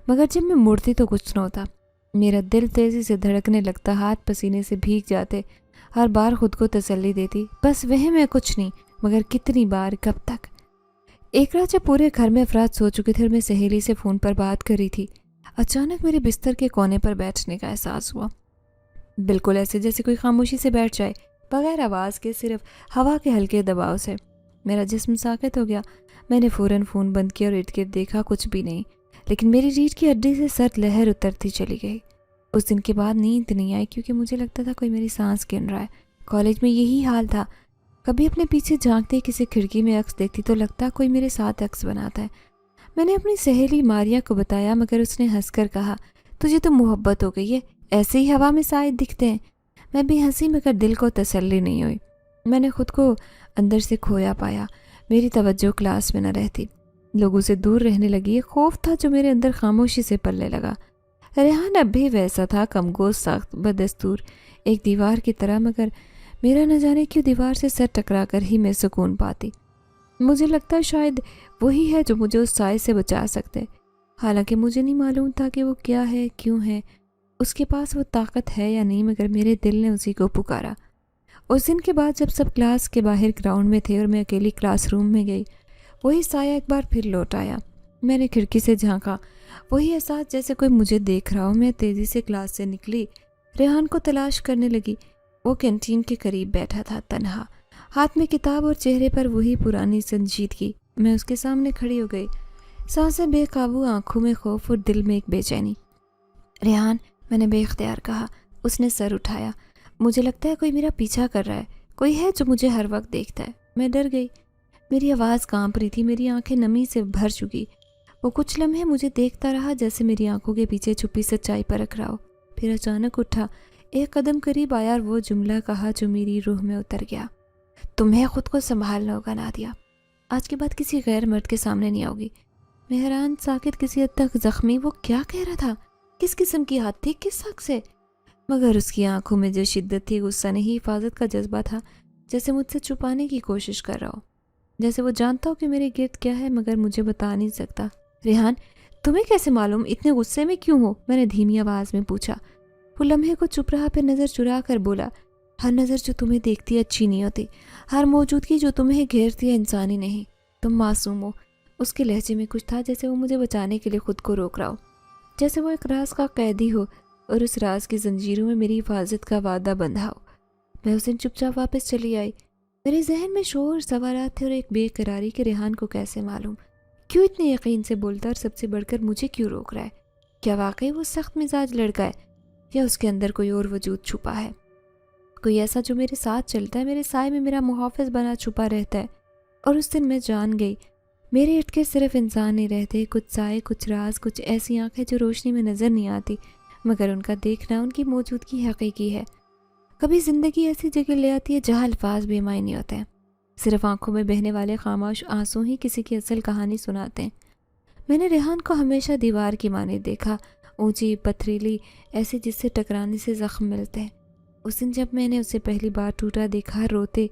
مگر جب میں مڑتی تو کچھ نہ ہوتا۔ میرا دل تیزی سے دھڑکنے لگتا، ہاتھ پسینے سے بھیگ جاتے، ہر بار خود کو تسلی دیتی، بس وہم ہے، کچھ نہیں، مگر کتنی بار، کب تک؟ ایک رات جب پورے گھر میں افراد سو چکے تھے اور میں سہیلی سے فون پر بات کر رہی تھی، اچانک میرے بستر کے کونے پر بیٹھنے کا احساس ہوا، بالکل ایسے جیسے کوئی خاموشی سے بیٹھ جائے، بغیر آواز کے، صرف ہوا کے ہلکے دباؤ سے۔ میرا جسم ساکت ہو گیا، میں نے فوراً فون بند کیا اور ارد گرد دیکھا، کچھ بھی نہیں، لیکن میری ریڑھ کی ہڈی سے سرد لہر اترتی چلی گئی۔ اس دن کے بعد نیند نہیں آئی کیونکہ مجھے لگتا تھا کوئی میری سانس گن رہا ہے۔ کالج میں یہی حال تھا، کبھی اپنے پیچھے جھانکتے کسی کھڑکی میں عکس دیکھتی تو لگتا کوئی میرے ساتھ عکس بناتا ہے۔ میں نے اپنی سہیلی ماریا کو بتایا، مگر اس نے ہنس کر کہا، تجھے تو محبت ہو گئی ہے، ایسے ہی ہوا میں سائے دکھتے ہیں۔ میں بھی ہنسی، مگر دل کو تسلی نہیں ہوئی۔ میں نے خود کو اندر سے کھویا پایا، میری توجہ کلاس میں نہ رہتی، لوگوں سے دور رہنے لگی۔ ایک خوف تھا جو میرے اندر خاموشی سے پلنے لگا۔ ریحان اب بھی ویسا تھا، کمگوش، سخت، بدستور، ایک دیوار کی طرح، مگر میرا نہ جانے کیوں دیوار سے سر ٹکرا کر ہی میں سکون پاتی۔ مجھے لگتا شاید وہی ہے جو مجھے اس سائے سے بچا سکتے، حالانکہ مجھے نہیں معلوم تھا کہ وہ کیا ہے، کیوں ہے، اس کے پاس وہ طاقت ہے یا نہیں، مگر میرے دل نے اسی کو پکارا۔ اس دن کے بعد جب سب کلاس کے باہر گراؤنڈ میں تھے اور میں اکیلی کلاس روم میں گئی، وہی سایہ ایک بار پھر لوٹ آیا۔ میں نے کھڑکی سے جھانکا، وہی احساس جیسے کوئی مجھے دیکھ رہا ہو۔ میں تیزی سے کلاس سے نکلی، ریحان کو تلاش کرنے لگی۔ وہ کینٹین کے قریب بیٹھا تھا، تنہا، ہاتھ میں کتاب اور چہرے پر وہی پرانی سنجیدگی۔ میں اس کے سامنے کھڑی ہو گئی، سانسیں بے قابو، آنکھوں میں خوف اور دل میں ایک بے چینی۔ ریحان، میں نے بے اختیار کہا۔ اس نے سر اٹھایا۔ مجھے لگتا ہے کوئی میرا پیچھا کر رہا ہے، کوئی ہے جو مجھے ہر وقت دیکھتا ہے۔ میں ڈر گئی، میری آواز کانپ رہی تھی، میری آنکھیں نمی سے بھر چکی۔ وہ کچھ لمحے مجھے دیکھتا رہا، جیسے میری آنکھوں کے پیچھے چھپی سچائی پرکھ رہا ہو، پھر اچانک اٹھا، ایک قدم قریب آیا اور وہ جملہ کہا جو میری روح میں اتر گیا، تمہیں خود کو سنبھالنا ہوگا نادیہ، آج کے بعد کسی غیر مرد کے سامنے نہیں آؤگی۔ میں حیران، ساکت، کسی حد تک زخمی، وہ کیا کہہ رہا تھا؟ کس قسم کی حد تھی، کس حق سے؟ مگر اس کی آنکھوں میں جو شدت تھی، غصہ نہیں، حفاظت کا جذبہ تھا، جیسے مجھ سے چھپانے کی کوشش کر رہا ہو، جیسے وہ جانتا ہو کہ میرے گرد کیا ہے مگر مجھے بتا نہیں سکتا۔ ریحان، تمہیں کیسے معلوم، اتنے غصے میں کیوں ہو؟ میں نے دھیمی آواز میں پوچھا۔ وہ لمحے کو چپ رہا، پھر نظر چرا کر بولا، ہر نظر جو تمہیں دیکھتی ہے اچھی نہیں ہوتی، ہر موجودگی جو تمہیں گھیرتی ہے انسانی نہیں، تم معصوم ہو۔ اس کے لہجے میں کچھ تھا، جیسے وہ مجھے بچانے کے لیے خود کو روک رہا ہو، جیسے وہ ایک راز کا قیدی ہو اور اس راز کی زنجیروں میں میری حفاظت کا وعدہ بندھا ہو۔ میں اس دن چپ چاپ واپس چلی آئی۔ میرے ذہن میں شور سوالات تھے اور ایک بے قراری کہ ریحان کو کیسے معلوم، کیوں اتنے یقین سے بولتا، اور سب سے بڑھ کر مجھے کیوں روک رہا ہے؟ کیا واقعی وہ سخت مزاج لڑکا ہے، یا اس کے اندر کوئی اور وجود چھپا ہے، کوئی ایسا جو میرے ساتھ چلتا ہے، میرے سائے میں میرا محافظ بنا چھپا رہتا ہے؟ اور اس دن میں جان گئی، میرے اٹھ کے صرف انسان نہیں رہتے، کچھ سائے، کچھ راز، کچھ ایسی آنکھیں جو روشنی میں نظر نہیں آتی مگر ان کا دیکھنا، ان کی موجودگی حقیقی ہے۔ کبھی زندگی ایسی جگہ لے آتی ہے جہاں الفاظ بے معنی ہوتے ہیں، صرف آنکھوں میں بہنے والے خاموش آنسو ہی کسی کی اصل کہانی سناتے ہیں۔ میں نے ریحان کو ہمیشہ دیوار کی مانند دیکھا، اونچی، پتھریلی، ایسی جس سے ٹکرانے سے زخم ملتے ہیں۔ اس دن جب میں نے اسے پہلی بار ٹوٹا دیکھا روتے،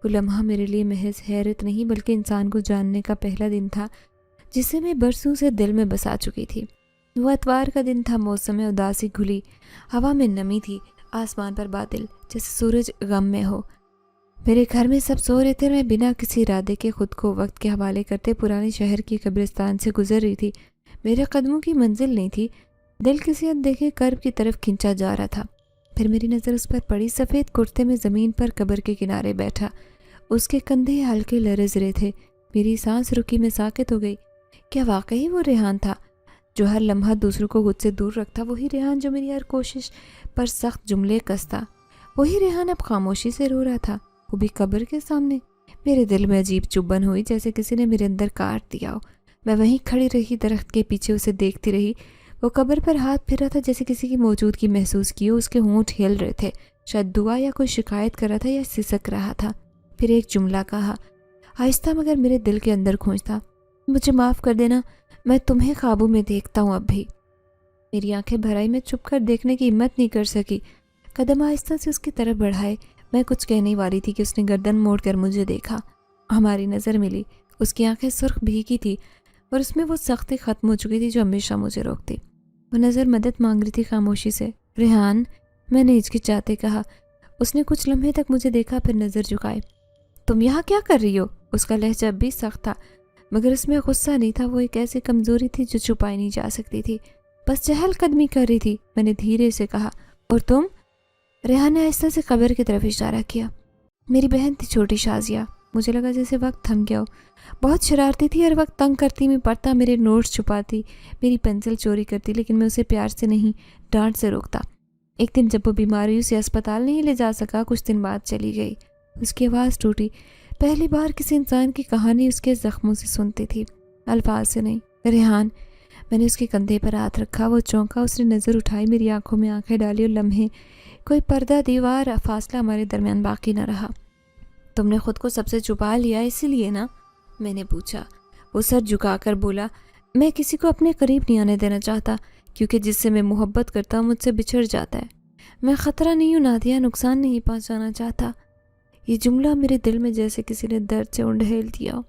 وہ لمحہ میرے لیے محض حیرت نہیں بلکہ انسان کو جاننے کا پہلا دن تھا جسے میں برسوں سے دل میں بسا چکی تھی۔ وہ اتوار کا دن تھا، موسم اداسی گھلی، ہوا میں نمی تھی، آسمان پر بادل، جیسے سورج غم میں ہو۔ میرے گھر میں سب سو رہے تھے، میں بنا کسی ارادے کے خود کو وقت کے حوالے کرتے پرانے شہر کی قبرستان سے گزر رہی تھی۔ میرے قدموں کی منزل نہیں تھی، دل کسی حد دیکھے کرب کی طرف کھینچا جا رہا تھا۔ پھر میری نظر اس پر پڑی۔ سفید کرتے میں زمین پر قبر کے کنارے بیٹھا، اس کے کندھے ہلکے لرز رہے تھے۔ میری سانس رکی، میں ساکت ہو گئی۔ کیا واقعی وہ ریحان تھا جو ہر لمحہ دوسروں کو خود سے دور رکھتا؟ وہی ریحان جو میری ہر کوشش پر سخت جملے کستا؟ وہی ریحان اب خاموشی سے رو رہا تھا، وہ بھی قبر کے سامنے؟ میرے دل میں عجیب چبھن ہوئی، جیسے کسی نے میرے اندر کاٹ دیا ہو۔ میں وہیں کھڑی رہی، درخت کے پیچھے اسے دیکھتی رہی۔ وہ قبر پر ہاتھ پھر رہا تھا، جیسے کسی کی موجودگی محسوس کی ہو۔ اس کے ہونٹ ہل رہے تھے، شاید دعا یا کوئی شکایت کر رہا تھا یا سسک رہا تھا۔ پھر ایک جملہ کہا، آہستہ مگر میرے دل کے اندر کھونچتا، مجھے معاف کر دینا، میں تمہیں خوابوں میں دیکھتا ہوں اب بھی۔ میری آنکھیں بھر آئی، میں چھپ کر دیکھنے کی ہمت نہیں کر سکی۔ قدم آہستہ سے اس کی طرف بڑھائے۔ میں کچھ کہنے والی تھی کہ اس نے گردن موڑ کر مجھے دیکھا۔ ہماری نظر ملی۔ اس کی آنکھیں سرخ بھیگی تھی اور اس میں وہ سختی ختم ہو چکی تھی جو ہمیشہ مجھے روکتی۔ وہ نظر مدد مانگ رہی تھی خاموشی سے۔ ریحان، میں نے ہچکچاتے کہا۔ اس نے کچھ لمحے تک مجھے دیکھا، پھر نظر جھکائے۔ تم یہاں کیا کر رہی ہو؟ اس کا لہجہ بھی سخت تھا، مگر اس میں غصہ نہیں تھا۔ وہ ایک ایسی کمزوری تھی جو چھپائی نہیں جا سکتی تھی۔ بس چہل قدمی کر رہی تھی، میں نے دھیرے سے کہا۔ اور تم؟ ریحان نے آہستہ سے قبر کی طرف اشارہ کیا۔ میری بہن تھی چھوٹی شازیہ۔ مجھے لگا جیسے وقت تھم گیا ہو۔ بہت شرارتی تھی، ہر وقت تنگ کرتی، میں پڑھتا، میرے نوٹس چھپاتی، میری پینسل چوری کرتی، لیکن میں اسے پیار سے نہیں، ڈانٹ سے روکتا۔ ایک دن جب وہ بیمار ہوئی، اسے اسپتال نہیں لے جا سکا، کچھ دن بعد چلی گئی۔ اس کی آواز ٹوٹی۔ پہلی بار کسی انسان کی کہانی اس کے زخموں سے سنتی تھی، الفاظ سے نہیں۔ ریحان، میں نے اس کے کندھے پر ہاتھ رکھا۔ وہ چونکا، اس نے نظر اٹھائی، میری آنکھوں میں آنکھیں ڈالی، اور لمحے کوئی پردہ، دیوار، فاصلہ ہمارے درمیان باقی نہ رہا۔ تم نے خود کو سب سے چھپا لیا اسی لیے نا؟ میں نے پوچھا۔ وہ سر جھکا کر بولا، میں کسی کو اپنے قریب نہیں آنے دینا چاہتا، کیونکہ جس سے میں محبت کرتا ہوں مجھ سے بچھڑ جاتا ہے۔ میں خطرہ نہیں ہوں نادیہ، نقصان نہیں پہنچانا چاہتا۔ یہ جملہ میرے دل میں جیسے کسی نے درد سے انڈھیل دیا ہو۔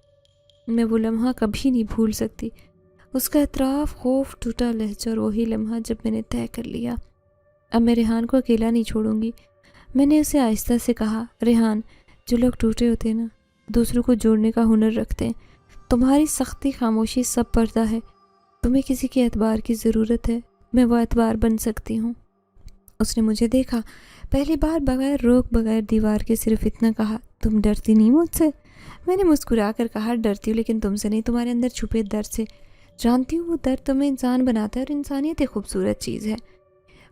میں وہ لمحہ کبھی نہیں بھول سکتی۔ اس کا اعتراف، خوف، ٹوٹا لہجہ، اور وہی لمحہ جب میں نے طے کر لیا، اب میں ریحان کو اکیلا نہیں چھوڑوں گی۔ میں نے اسے آہستہ سے کہا، ریحان، جو لوگ ٹوٹے ہوتے ہیں نا، دوسروں کو جوڑنے کا ہنر رکھتے ہیں۔ تمہاری سختی، خاموشی سب پردہ ہے۔ تمہیں کسی کے اعتبار کی ضرورت ہے، میں وہ اعتبار بن سکتی ہوں۔ اس نے مجھے دیکھا، پہلی بار بغیر روک، بغیر دیوار کے، صرف اتنا کہا، تم ڈرتی نہیں مجھ سے؟ میں نے مسکرا کر کہا، ڈرتی ہوں لیکن تم سے نہیں، تمہارے اندر چھپے درد سے۔ جانتی ہوں وہ درد تمہیں انسان بناتا ہے، اور انسانیت ایک خوبصورت چیز ہے۔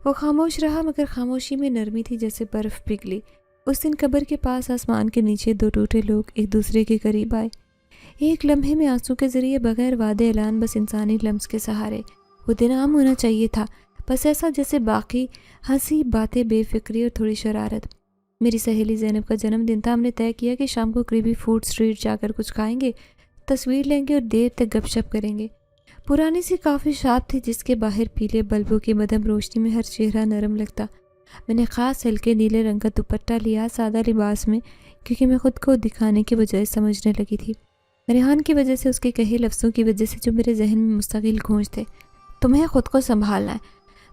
وہ خاموش رہا، مگر خاموشی میں نرمی تھی جیسے برف پگھلی۔ اس دن قبر کے پاس آسمان کے نیچے دو ٹوٹے لوگ ایک دوسرے کے قریب آئے، ایک لمحے میں آنسوں کے ذریعے، بغیر وعدے اعلان، بس انسانی لمس کے سہارے۔ وہ دن عام ہونا چاہیے تھا، بس ایسا جیسے باقی ہنسی، باتیں، بے فکری اور تھوڑی شرارت۔ میری سہیلی زینب کا جنم دن تھا۔ ہم نے طے کیا کہ شام کو قریبی فوڈ اسٹریٹ جا کر کچھ کھائیں گے، تصویر لیں گے اور دیر تک گپ شپ کریں گے۔ پرانی سی کافی شاپ تھی جس کے باہر پیلے بلبوں کی مدھم روشنی میں ہر چہرہ نرم لگتا۔ میں نے خاص ہلکے نیلے رنگ کا دوپٹہ لیا، سادہ لباس میں، کیونکہ میں خود کو دکھانے کے بجائے سمجھنے لگی تھی۔ ریحان کی وجہ سے، اس کے کہے لفظوں کی وجہ سے جو میرے ذہن میں مستقل گونج تھے، تمہیں خود کو سنبھالنا ہے۔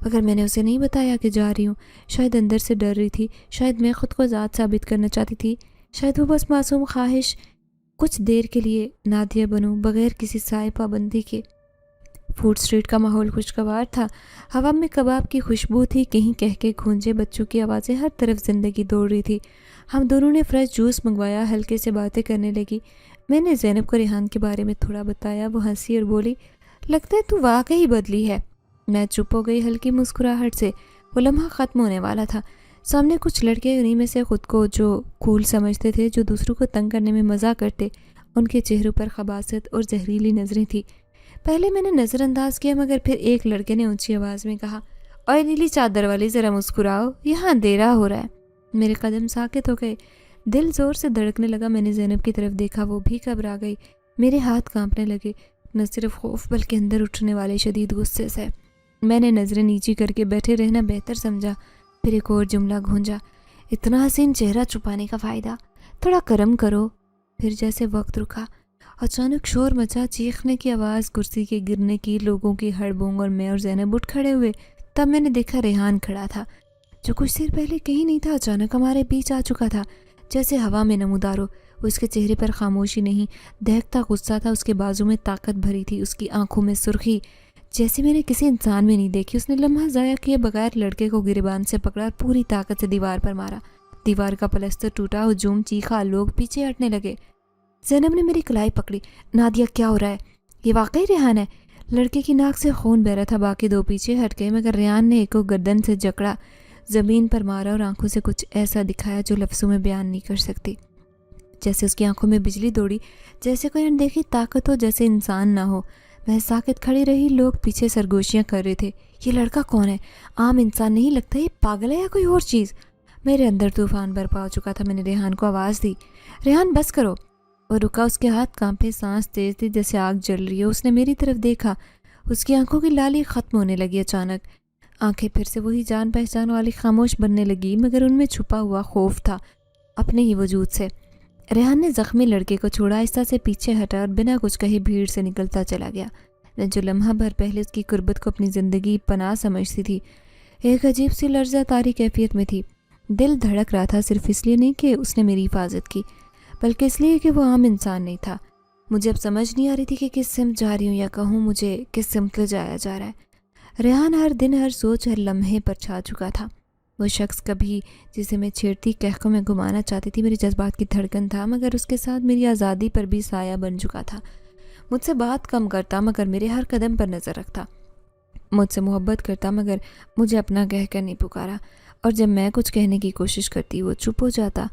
مگر میں نے اسے نہیں بتایا کہ جا رہی ہوں۔ شاید اندر سے ڈر رہی تھی، شاید میں خود کو ذات ثابت کرنا چاہتی تھی، شاید وہ بس معصوم خواہش، کچھ دیر کے لیے نادیہ بنوں، بغیر کسی سائے پابندی کے۔ فوڈ اسٹریٹ کا ماحول خوشگوار تھا، ہوا میں کباب کی خوشبو تھی، کہیں کہکے گونجے بچوں کی آوازیں، ہر طرف زندگی دوڑ رہی تھی۔ ہم دونوں نے فریش جوس منگوایا، ہلکے سے باتیں کرنے لگی۔ میں نے زینب کو ریحان کے بارے میں تھوڑا بتایا، وہ ہنسی اور بولی، لگتا ہے تو واقعی بدلی ہے۔ میں چپ ہو گئی، ہلکی مسکراہٹ سے۔ وہ لمحہ ختم ہونے والا تھا۔ سامنے کچھ لڑکے، انہیں میں سے خود کو جو کول سمجھتے تھے، جو دوسروں کو تنگ کرنے میں مزہ کرتے، ان کے چہروں پر خباثت اور زہریلی نظریں تھیں۔ پہلے میں نے نظر انداز کیا، مگر پھر ایک لڑکے نے اونچی آواز میں کہا، اوئے نیلی چادر والی، ذرا مسکراؤ، یہاں اندھیرا ہو رہا ہے۔ میرے قدم ساکت ہو گئے، دل زور سے دھڑکنے لگا۔ میں نے زینب کی طرف دیکھا، وہ بھی گھبرا گئی۔ میرے ہاتھ کانپنے لگے، نہ صرف خوف بلکہ اندر اٹھنے والے شدید غصے سے۔ میں نے نظریں نیچی کر کے بیٹھے رہنا بہتر سمجھا۔ پھر ایک اور جملہ گونجا، اتنا حسین چہرہ چھپانے کا فائدہ، تھوڑا کرم کرو۔ پھر جیسے وقت رکا، اچانک شور مچا، چیخنے کی آواز، کرسی کے گرنے کی، لوگوں کی ہڑبونگ، اور میں اور زینب اٹھ کھڑے ہوئے۔ تب میں نے دیکھا ریحان کھڑا تھا، جو کچھ دیر پہلے کہیں نہیں تھا، اچانک ہمارے بیچ آ چکا تھا، جیسے ہوا میں نمودار ہو۔ اس کے چہرے پر خاموشی نہیں، دہکتا غصہ تھا، اس کے بازو میں طاقت بھری تھی، اس کی آنکھوں میں سرخی جیسے میں نے کسی انسان میں نہیں دیکھی۔ اس نے لمحہ ضائع کیے بغیر لڑکے کو گریبان سے پکڑا اور پوری طاقت سے دیوار پر مارا۔ دیوار کا پلستر ٹوٹا، ہجوم چیخا، لوگ پیچھے ہٹنے لگے۔ زینب نے میری کلائی پکڑی۔ نادیہ کیا ہو رہا ہے؟ یہ واقعی ریحان ہے؟ لڑکے کی ناک سے خون بہ رہا تھا، باقی دو پیچھے ہٹ گئے مگر ریحان نے ایک کو گردن سے جکڑا، زمین پر مارا اور آنکھوں سے کچھ ایسا دکھایا جو لفظوں میں بیان نہیں کر سکتی۔ جیسے اس کی آنکھوں میں بجلی دوڑی، جیسے کوئی اندیکھی طاقت ہو، جیسے انسان نہ ہو۔ میں ساکت کھڑی رہی، لوگ پیچھے سرگوشیاں کر رہے تھے۔ یہ لڑکا کون ہے؟ عام انسان نہیں لگتا، یہ پاگل ہے یا کوئی اور چیز؟ میرے اندر طوفان برپا ہو چکا تھا۔ میں نے ریحان کو آواز دی، ریحان بس کرو۔ وہ رکا، اس کے ہاتھ کانپے، سانس تیز تھی جیسے آگ جل رہی ہے۔ اس نے میری طرف دیکھا، اس کی آنکھوں کی لالی ختم ہونے لگی اچانک۔ آنکھیں پھر سے وہی جان پہچان والی خاموش بننے لگی، مگر ان میں چھپا ہوا خوف تھا اپنے ہی وجود سے۔ ریحان نے زخمی لڑکے کو چھوڑا، آہستہ سے پیچھے ہٹا اور بنا کچھ کہے بھیڑ سے نکلتا چلا گیا۔ میں جو لمحہ بھر پہلے اس کی قربت کو اپنی زندگی پناہ سمجھتی تھی، ایک عجیب سی لرزہ طاری کیفیت میں تھی۔ دل دھڑک رہا تھا، صرف اس لیے نہیں کہ اس نے میری حفاظت کی، بلکہ اس لیے کہ وہ عام انسان نہیں تھا۔ مجھے اب سمجھ نہیں آ رہی تھی کہ کس سمت جا رہی ہوں، یا کہوں مجھے کس سمت لے جایا جا رہا ہے۔ ریحان ہر دن، ہر سوچ، ہر لمحے پر چھا چکا تھا۔ وہ شخص کبھی جسے میں چھیڑتی قہقوں میں گھمانا چاہتی تھی، میری جذبات کی دھڑکن تھا، مگر اس کے ساتھ میری آزادی پر بھی سایہ بن چکا تھا۔ مجھ سے بات کم کرتا مگر میرے ہر قدم پر نظر رکھتا، مجھ سے محبت کرتا مگر مجھے اپنا کہہ کر نہیں پکارا، اور جب میں کچھ کہنے کی کوشش کرتی وہ چپ ہو جاتا۔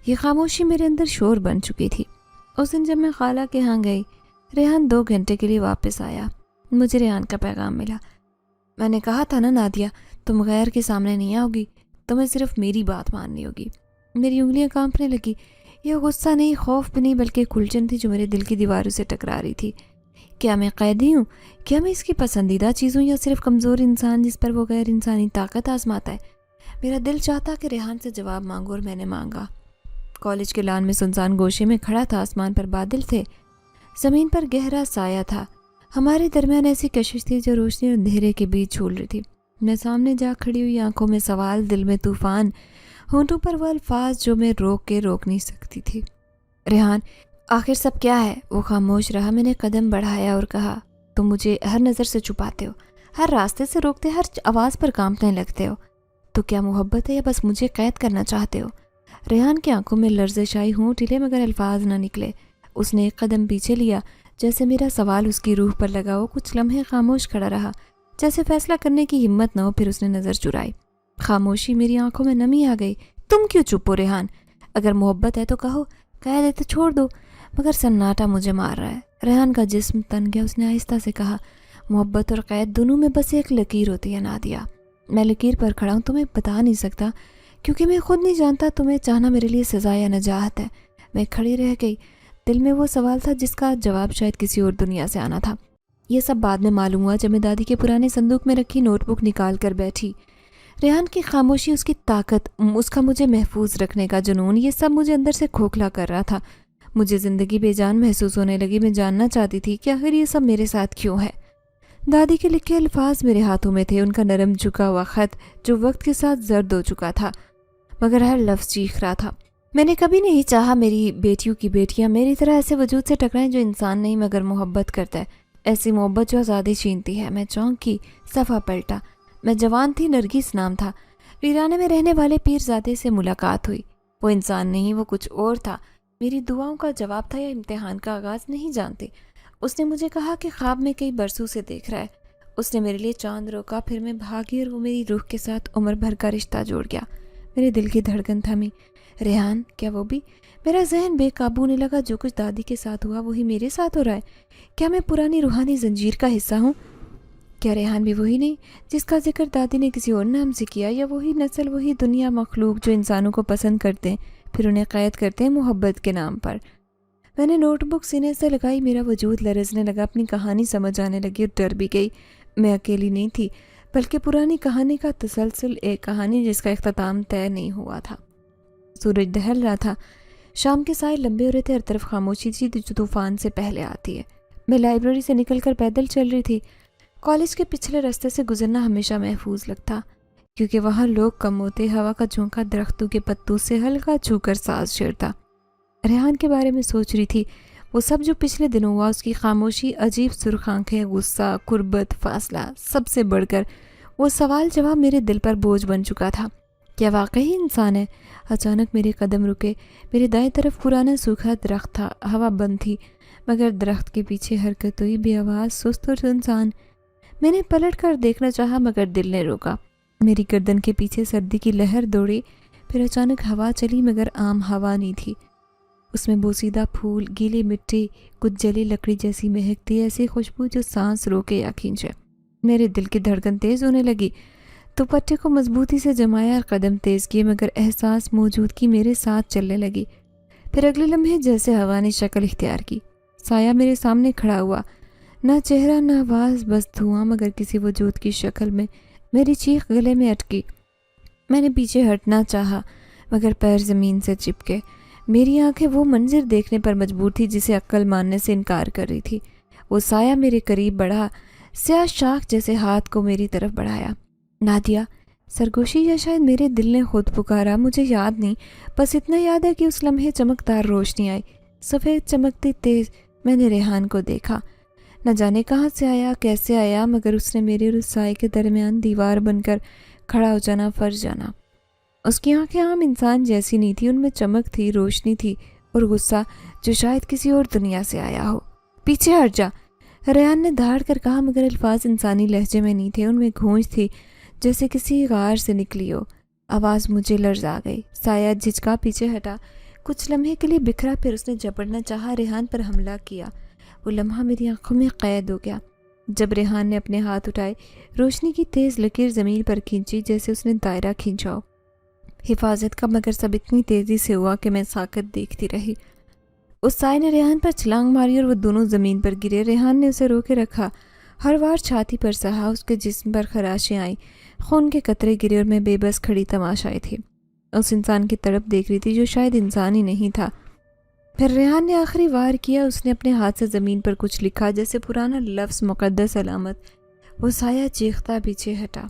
یہ خاموشی میرے اندر شور بن چکی تھی۔ اس دن جب میں خالہ کے ہاں گئی، ریحان 2 گھنٹے کے لیے واپس آیا۔ مجھے ریحان کا پیغام ملا۔ میں نے کہا تھا نا نادیہ، تم غیر کے سامنے نہیں آؤ گی، تمہیں صرف میری بات ماننی ہوگی۔ میری انگلیاں کانپنے لگی۔ یہ غصہ نہیں، خوف بھی نہیں، بلکہ کھلچن تھی جو میرے دل کی دیواروں سے ٹکرا رہی تھی۔ کیا میں قیدی ہوں؟ کیا میں اس کی پسندیدہ چیز ہوں، یا صرف کمزور انسان جس پر وہ غیر انسانی طاقت آزماتا ہے؟ میرا دل چاہتا کہ ریحان سے جواب مانگو، اور میں نے مانگا۔ کالج کے لان میں سنسان گوشے میں کھڑا تھا، آسمان پر بادل تھے، زمین پر گہرا سایہ تھا، ہمارے درمیان ایسی کشش تھی جو روشنی اور اندھیرے کے بیچ چھول رہی تھی۔ میں سامنے جا کھڑی ہوئی، آنکھوں میں سوال، دل میں طوفان، ہونٹوں پر وہ الفاظ جو میں روک نہیں سکتی تھی۔ ریحان، آخر سب کیا ہے؟ وہ خاموش رہا۔ میں نے قدم بڑھایا اور کہا، تم مجھے ہر نظر سے چھپاتے ہو، ہر راستے سے روکتے، ہر آواز پر کانپنے لگتے ہو۔ تو کیا محبت ہے یا بس مجھے قید کرنا چاہتے ہو؟ ریحان کی آنکھوں میں لرزش آئی، ہونٹ ہلے مگر الفاظ نہ نکلے۔ اس نے ایک قدم پیچھے لیا، جیسے میرا سوال اس کی روح پر لگا۔ وہ کچھ لمحے خاموش کھڑا رہا، جیسے فیصلہ کرنے کی ہمت نہ ہو، پھر اس نے نظر چرائی۔ خاموشی، میری آنکھوں میں نمی آ گئی۔ تم کیوں چپ ہو ریحان؟ اگر محبت ہے تو کہو، قید ہے تو چھوڑ دو، مگر سناٹا مجھے مار رہا ہے۔ ریحان کا جسم تن گیا، اس نے آہستہ سے کہا، محبت اور قید دونوں میں بس ایک لکیر ہوتی ہے نادیہ۔ میں لکیر پر کھڑا ہوں، تمہیں بتا نہیں سکتا، کیونکہ میں خود نہیں جانتا تمہیں چاہنا میرے لیے سزا یا نجات ہے۔ میں کھڑی رہ گئی، دل میں وہ سوال تھا جس کا جواب شاید کسی اور دنیا سے آنا تھا۔ یہ سب بعد میں معلوم ہوا جب میں دادی کے پرانے صندوق میں رکھی نوٹ بک نکال کر بیٹھی۔ ریحان کی خاموشی، اس کی طاقت، اس کا مجھے محفوظ رکھنے کا جنون، یہ سب مجھے اندر سے کھوکھلا کر رہا تھا۔ مجھے زندگی بے جان محسوس ہونے لگی۔ میں جاننا چاہتی تھی کہ آخر یہ سب میرے ساتھ کیوں ہے۔ دادی کے لکھے الفاظ میرے ہاتھوں میں تھے، ان کا نرم جھکا ہوا خط جو وقت کے ساتھ زرد ہو چکا تھا، مگر ہر لفظ چیخ رہا تھا۔ میں نے کبھی نہیں چاہا میری بیٹیوں کی بیٹیاں میری طرح ایسے وجود سے ٹکرائیں جو انسان نہیں مگر محبت کرتا ہے، ایسی محبت جو آزادی چھینتی ہے۔ میں چونکی، صفحہ پلٹا۔ میں جوان تھی، نرگس نام تھا۔ ویرانے میں رہنے والے پیر زادے سے ملاقات ہوئی۔ وہ انسان نہیں، وہ کچھ اور تھا۔ میری دعاؤں کا جواب تھا یا امتحان کا آغاز، نہیں جانتے۔ اس نے مجھے کہا کہ خواب میں کئی برسوں سے دیکھ رہا ہے۔ اس نے میرے لیے چاند روکا، پھر میں بھاگی اور وہ میری روح کے ساتھ عمر بھر کا رشتہ جوڑ گیا۔ میرے دل کی دھڑکن تھمی۔ ریحان، کیا وہ بھی؟ میرا ذہن بے قابو ہونے لگا۔ جو کچھ دادی کے ساتھ ہوا وہی میرے ساتھ ہو رہا ہے۔ کیا میں پرانی روحانی زنجیر کا حصہ ہوں؟ کیا ریحان بھی وہی نہیں جس کا ذکر دادی نے کسی اور نام سے کیا؟ یا وہی نسل، وہی دنیا مخلوق جو انسانوں کو پسند کرتے ہیں پھر انہیں قید کرتے ہیں محبت کے نام پر؟ میں نے نوٹ بک سینے سے لگائی، میرا وجود لرزنے لگا، اپنی کہانی سمجھ آنے لگی اور ڈر بھی گئی۔ میں اکیلی نہیں تھی، بلکہ پرانی کہانی کا تسلسل، ایک کہانی جس کا اختتام طے نہیں ہوا تھا۔ سورج ڈھل رہا تھا، شام کے سائے لمبے ہو رہے تھے، ہر طرف خاموشی تھی جو طوفان سے پہلے آتی ہے۔ میں لائبریری سے نکل کر پیدل چل رہی تھی۔ کالج کے پچھلے راستے سے گزرنا ہمیشہ محفوظ لگتا، کیونکہ وہاں لوگ کم ہوتے، ہوا کا جھونکا درختوں کے پتوں سے ہلکا چھو کر ساز چھیڑتا۔ ریحان کے بارے میں سوچ رہی تھی، وہ سب جو پچھلے دنوں ہوا، اس کی خاموشی، عجیب سرخ آنکھیں، غصہ، قربت، فاصلہ، سب سے بڑھ کر وہ سوال جواب میرے دل پر بوجھ بن چکا تھا. کیا واقعی انسان ہے؟ اچانک میرے قدم رکے. میرے دائیں طرف پرانا سوکھا درخت تھا. ہوا بند تھی مگر درخت کے پیچھے حرکت ہوئی، بے آواز، سست اور سنسان. میں نے پلٹ کر دیکھنا چاہا مگر دل نے روکا. میری گردن کے پیچھے سردی کی لہر دوڑی. پھر اچانک ہوا چلی مگر عام ہوا نہیں تھی. اس میں بوسیدہ پھول، گیلی مٹی، کچھ جلی لکڑی جیسی مہکتی ایسی خوشبو جو سانس روکے یا کھینچے. میرے دل کی دھڑکن تیز ہونے لگی. دوپٹے کو مضبوطی سے جمایا اور قدم تیز کیے مگر احساس موجودگی میرے ساتھ چلنے لگی. پھر اگلے لمحے جیسے ہوا نے شکل اختیار کی. سایہ میرے سامنے کھڑا ہوا. نہ چہرہ نہ آواز، بس دھواں مگر کسی وجود کی شکل میں. میری چیخ گلے میں اٹکی. میں نے پیچھے ہٹنا چاہا مگر پیر زمین سے چپکے. میری آنکھیں وہ منظر دیکھنے پر مجبور تھی جسے عقل ماننے سے انکار کر رہی تھی. وہ سایہ میرے قریب بڑھا، سیاہ شاخ جیسے ہاتھ کو میری طرف بڑھایا. نادیہ. سرگوشی یا شاید میرے دل نے خود پکارا، مجھے یاد نہیں. بس اتنا یاد ہے کہ اس لمحے چمکدار روشنی آئی، سفید چمکتی تیز. میں نے ریحان کو دیکھا. نہ جانے کہاں سے آیا، کیسے آیا، مگر اس نے میرے اور اس سائے کے درمیان دیوار بن کر کھڑا ہو جانا فرض جانا. اس کی آنکھیں عام انسان جیسی نہیں تھی، ان میں چمک تھی، روشنی تھی اور غصہ جو شاید کسی اور دنیا سے آیا ہو. پیچھے ہٹ جا، ریحان نے دھاڑ کر کہا مگر الفاظ انسانی لہجے میں نہیں تھے. ان میں گونج تھی جیسے کسی غار سے نکلی ہو. آواز مجھے لرزا گئی. سایہ جھجکا پیچھے ہٹا. کچھ لمحے کے لیے بکھرا، پھر اس نے جھپٹنا چاہا، ریحان پر حملہ کیا. وہ لمحہ میری آنکھوں میں قید ہو گیا. جب ریحان نے اپنے ہاتھ اٹھائے، روشنی کی تیز لکیر زمین پر کھینچی جیسے اس نے دائرہ کھینچا ہو. حفاظت کا مگر سب اتنی تیزی سے ہوا کہ میں ساکت دیکھتی رہی. اس سائے نے ریحان پر چھلانگ ماری اور وہ دونوں زمین پر گرے. ریحان نے اسے روکے رکھا، ہر وار چھاتی پر سہا. اس کے جسم پر خراشیں آئیں، خون کے قطرے گرے اور میں بے بس کھڑی تماشائی تھی. اس انسان کی تڑپ دیکھ رہی تھی جو شاید انسان ہی نہیں تھا. پھر ریحان نے آخری وار کیا. اس نے اپنے ہاتھ سے زمین پر کچھ لکھا جیسے پرانا لفظ، مقدس علامت. وہ سایہ چیختا پیچھے ہٹا.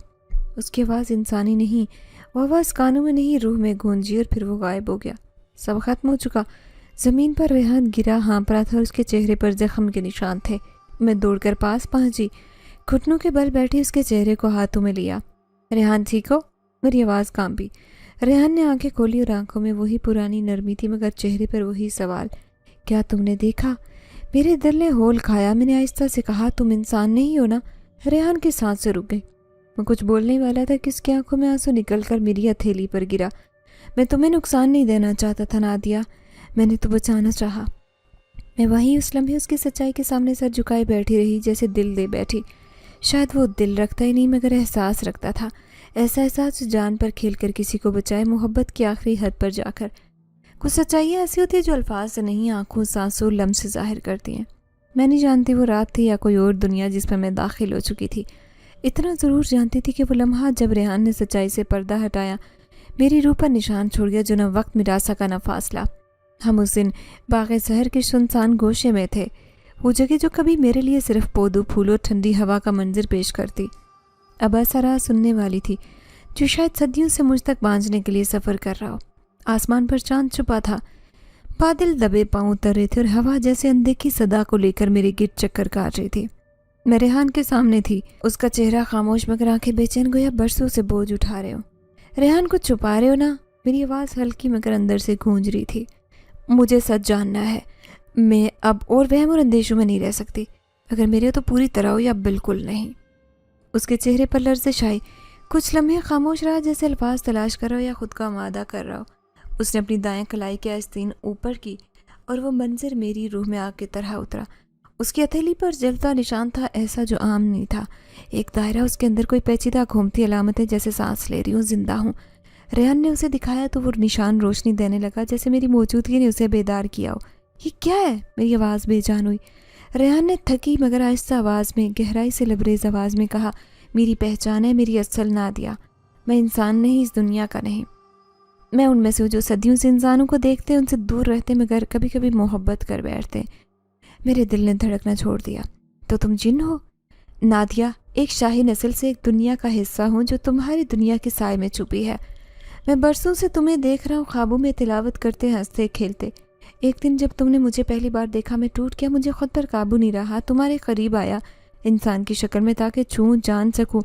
اس کی آواز انسانی نہیں، وہ آواز کانوں میں نہیں روح میں گونجی اور پھر وہ غائب ہو گیا. سب ختم ہو چکا. زمین پر ریحان گرا ہانپ رہا تھا اور اس کے چہرے پر زخم کے نشان تھے. میں دوڑ کر پاس پہنچی، گھٹنوں کے بل بیٹھی اس کے چہرے کو ہاتھوں میں لیا. ریحان ٹھیک ہو؟ میری آواز کانپی. ریحان نے آنکھیں کھولی اور آنکھوں میں وہی پرانی نرمی تھی مگر چہرے پر وہی سوال. کیا تم نے دیکھا؟ میرے دل نے ہول کھایا. میں نے آہستہ سے کہا، تم انسان نہیں ہو نا؟ ریحان کی سانس سے رک گئی. میں کچھ بولنے والا تھا کہ اس کی آنکھوں میں آنسو نکل کر میری ہتھیلی پر گرا. میں تمہیں نقصان نہیں دینا چاہتا تھا نادیہ، میں نے تو بچانا چاہا. میں وہیں اس لمحے اس کی سچائی کے سامنے سر جھکائے بیٹھی رہی جیسے دل دے بیٹھی. شاید وہ دل رکھتا ہی نہیں مگر احساس رکھتا تھا. ایسا احساس جان پر کھیل کر کسی کو بچائے، محبت کی آخری حد پر جا کر. کچھ سچائیاں ایسی ہوتی ہیں جو الفاظ سے نہیں، آنکھوں، سانسوں، لمس سے ظاہر کرتی ہیں. میں نہیں جانتی وہ رات تھی یا کوئی اور دنیا جس میں داخل ہو چکی تھی. اتنا ضرور جانتی تھی کہ وہ لمحہ جب ریحان نے سچائی سے پردہ ہٹایا، میری روح پر نشان چھوڑ گیا جو نہ وقت مٹا سکا نہ فاصلہ. ہم اس دن باغ سحر کے سنسان گوشے میں تھے، وہ جگہ جو کبھی میرے لیے صرف پودوں، پھولوں، ٹھنڈی ہوا کا منظر پیش کرتی. اب ایسا راہ سننے والی تھی جو شاید صدیوں سے مجھ تک پہنچنے کے لیے سفر کر رہا ہو. آسمان پر چاند چھپا تھا، بادل دبے پاؤں اتر رہے تھے اور ہوا جیسے اندیکھی صدا کو لے کر میرے گرد چکر کاٹ رہی تھی. میں ریحان کے سامنے تھی، اس کا چہرہ خاموش مگر آنکھیں بے چین گویا برسوں سے بوجھ اٹھا رہے ہو. ریحان کو چھپا رہے ہو نا؟ میری آواز ہلکی مگر اندر سے گونج رہی تھی. مجھے سچ جاننا ہے. میں اب اور وہم اور اندیشوں میں نہیں رہ سکتی. اگر میرے تو پوری طرح ہو یا بالکل نہیں. اس کے چہرے پر لرزش آئی. کچھ لمحے خاموش رہا جیسے الفاظ تلاش کر رہا ہو یا خود کا آمادہ کر رہا ہو. اس نے اپنی دائیں کلائی کے آستین اوپر کی اور وہ منظر میری روح میں آگ کی طرح اترا. اس کی ہتھیلی پر جلتا نشان تھا ایسا جو عام نہیں تھا. ایک دائرہ، اس کے اندر کوئی پیچیدہ گھومتی علامتیں جیسے سانس لے رہی ہوں، زندہ ہوں. ریحان نے اسے دکھایا تو وہ نشان روشنی دینے لگا جیسے میری موجودگی نے اسے بیدار کیا ہو. یہ کیا ہے؟ میری آواز بے جان ہوئی. ریحان نے تھکی مگر آہستہ آواز میں، گہرائی سے لبریز آواز میں کہا، میری پہچان ہے، میری اصل نادیہ. میں انسان نہیں، اس دنیا کا نہیں. میں ان میں سے ہوں جو صدیوں سے انسانوں کو دیکھتے، ان سے دور رہتے مگر کبھی کبھی محبت کر بیٹھتے. میرے دل نے دھڑکنا چھوڑ دیا. تو تم جن ہو؟ نادیہ، ایک شاہی نسل سے ایک دنیا کا حصہ ہوں جو تمہاری دنیا کے سائے میں چھپی ہے. میں برسوں سے تمہیں دیکھ رہا ہوں، خوابوں میں تلاوت کرتے، ہنستے، کھیلتے. ایک دن جب تم نے مجھے پہلی بار دیکھا میں ٹوٹ گیا، مجھے خود پر قابو نہیں رہا، تمہارے قریب آیا انسان کی شکل میں تاکہ چھوں جان سکوں،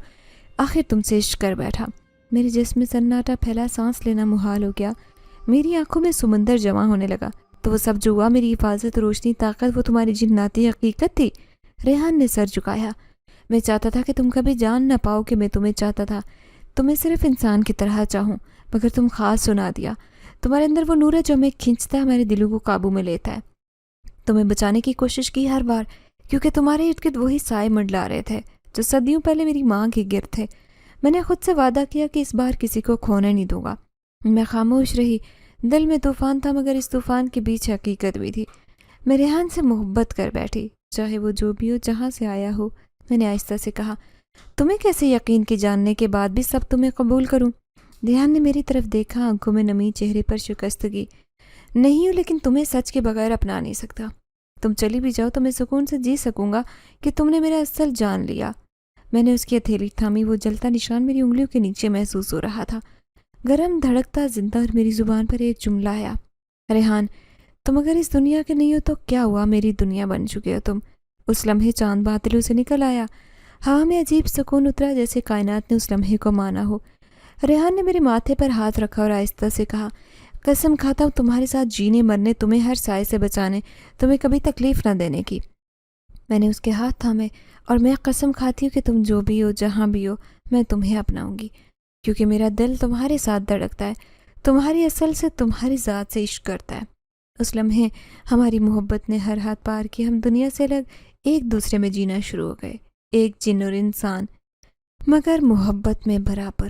آخر تم سے عشق کر بیٹھا۔ میرے جسم میں سناٹا پھیلا، سانس لینا محال ہو گیا، میری آنکھوں میں سمندر جمع ہونے لگا۔ تو وہ سب جو ہوا، میری حفاظت، روشنی، طاقت، وہ تمہاری جناتی حقیقت تھی؟ ریحان نے سر جھکایا۔ میں چاہتا تھا کہ تم کبھی جان نہ پاؤ کہ میں تمہیں چاہتا تھا، تمہیں صرف انسان کی طرح چاہوں، مگر تم خاص سنا دیا۔ تمہارے اندر وہ نور ہے جو ہمیں کھینچتا ہے، ہمارے دلوں کو قابو میں لیتا ہے۔ تمہیں بچانے کی کوشش کی ہر بار، کیونکہ تمہارے ارد گرد وہی سائے منڈلا رہے تھے جو صدیوں پہلے میری ماں کے گرد تھے۔ میں نے خود سے وعدہ کیا کہ اس بار کسی کو کھونے نہیں دوں گا۔ میں خاموش رہی، دل میں طوفان تھا، مگر اس طوفان کے بیچ حقیقت بھی تھی۔ میں ریحان سے محبت کر بیٹھی، چاہے وہ جو بھی ہو، جہاں سے آیا ہو۔ میں نے آہستہ سے کہا، تمہیں کیسے یقین کہ جاننے کے بعد بھی سب تمہیں قبول کروں؟ ریحان نے میری طرف دیکھا، آنکھوں میں نمی، چہرے پر شکستگی۔ نہیں ہوں، لیکن تمہیں سچ کے بغیر اپنا نہیں سکتا۔ تم چلی بھی جاؤ تو میں سکون سے جی سکوں گا کہ تم نے میرا اصل جان لیا۔ میں نے اس کی ہتھیلی تھامی، وہ جلتا نشان میری انگلیوں کے نیچے محسوس ہو رہا تھا، گرم، دھڑکتا، زندہ، اور میری زبان پر ایک جملہ آیا، ریحان تم اگر اس دنیا کے نہیں ہو تو کیا ہوا، میری دنیا بن چکے ہو تم۔ اس لمحے چاند بادلوں سے نکل آیا، ہوا میں عجیب سکون اترا، جیسے کائنات نے اس لمحے کو مانا ہو۔ ریحان نے میرے ماتھے پر ہاتھ رکھا اور آہستہ سے کہا، قسم کھاتا ہوں تمہارے ساتھ جینے مرنے، تمہیں ہر سائے سے بچانے، تمہیں کبھی تکلیف نہ دینے کی۔ میں نے اس کے ہاتھ تھامے، اور میں قسم کھاتی ہوں کہ تم جو بھی ہو، جہاں بھی ہو، میں تمہیں اپناؤں گی، کیونکہ میرا دل تمہارے ساتھ دھڑکتا ہے، تمہاری اصل سے، تمہاری ذات سے عشق کرتا ہے۔ اس لمحے ہماری محبت نے ہر حد پار کی، ہم دنیا سے الگ ایک دوسرے میں جینا شروع ہو گئے، ایک جن اور انسان، مگر محبت میں برابر۔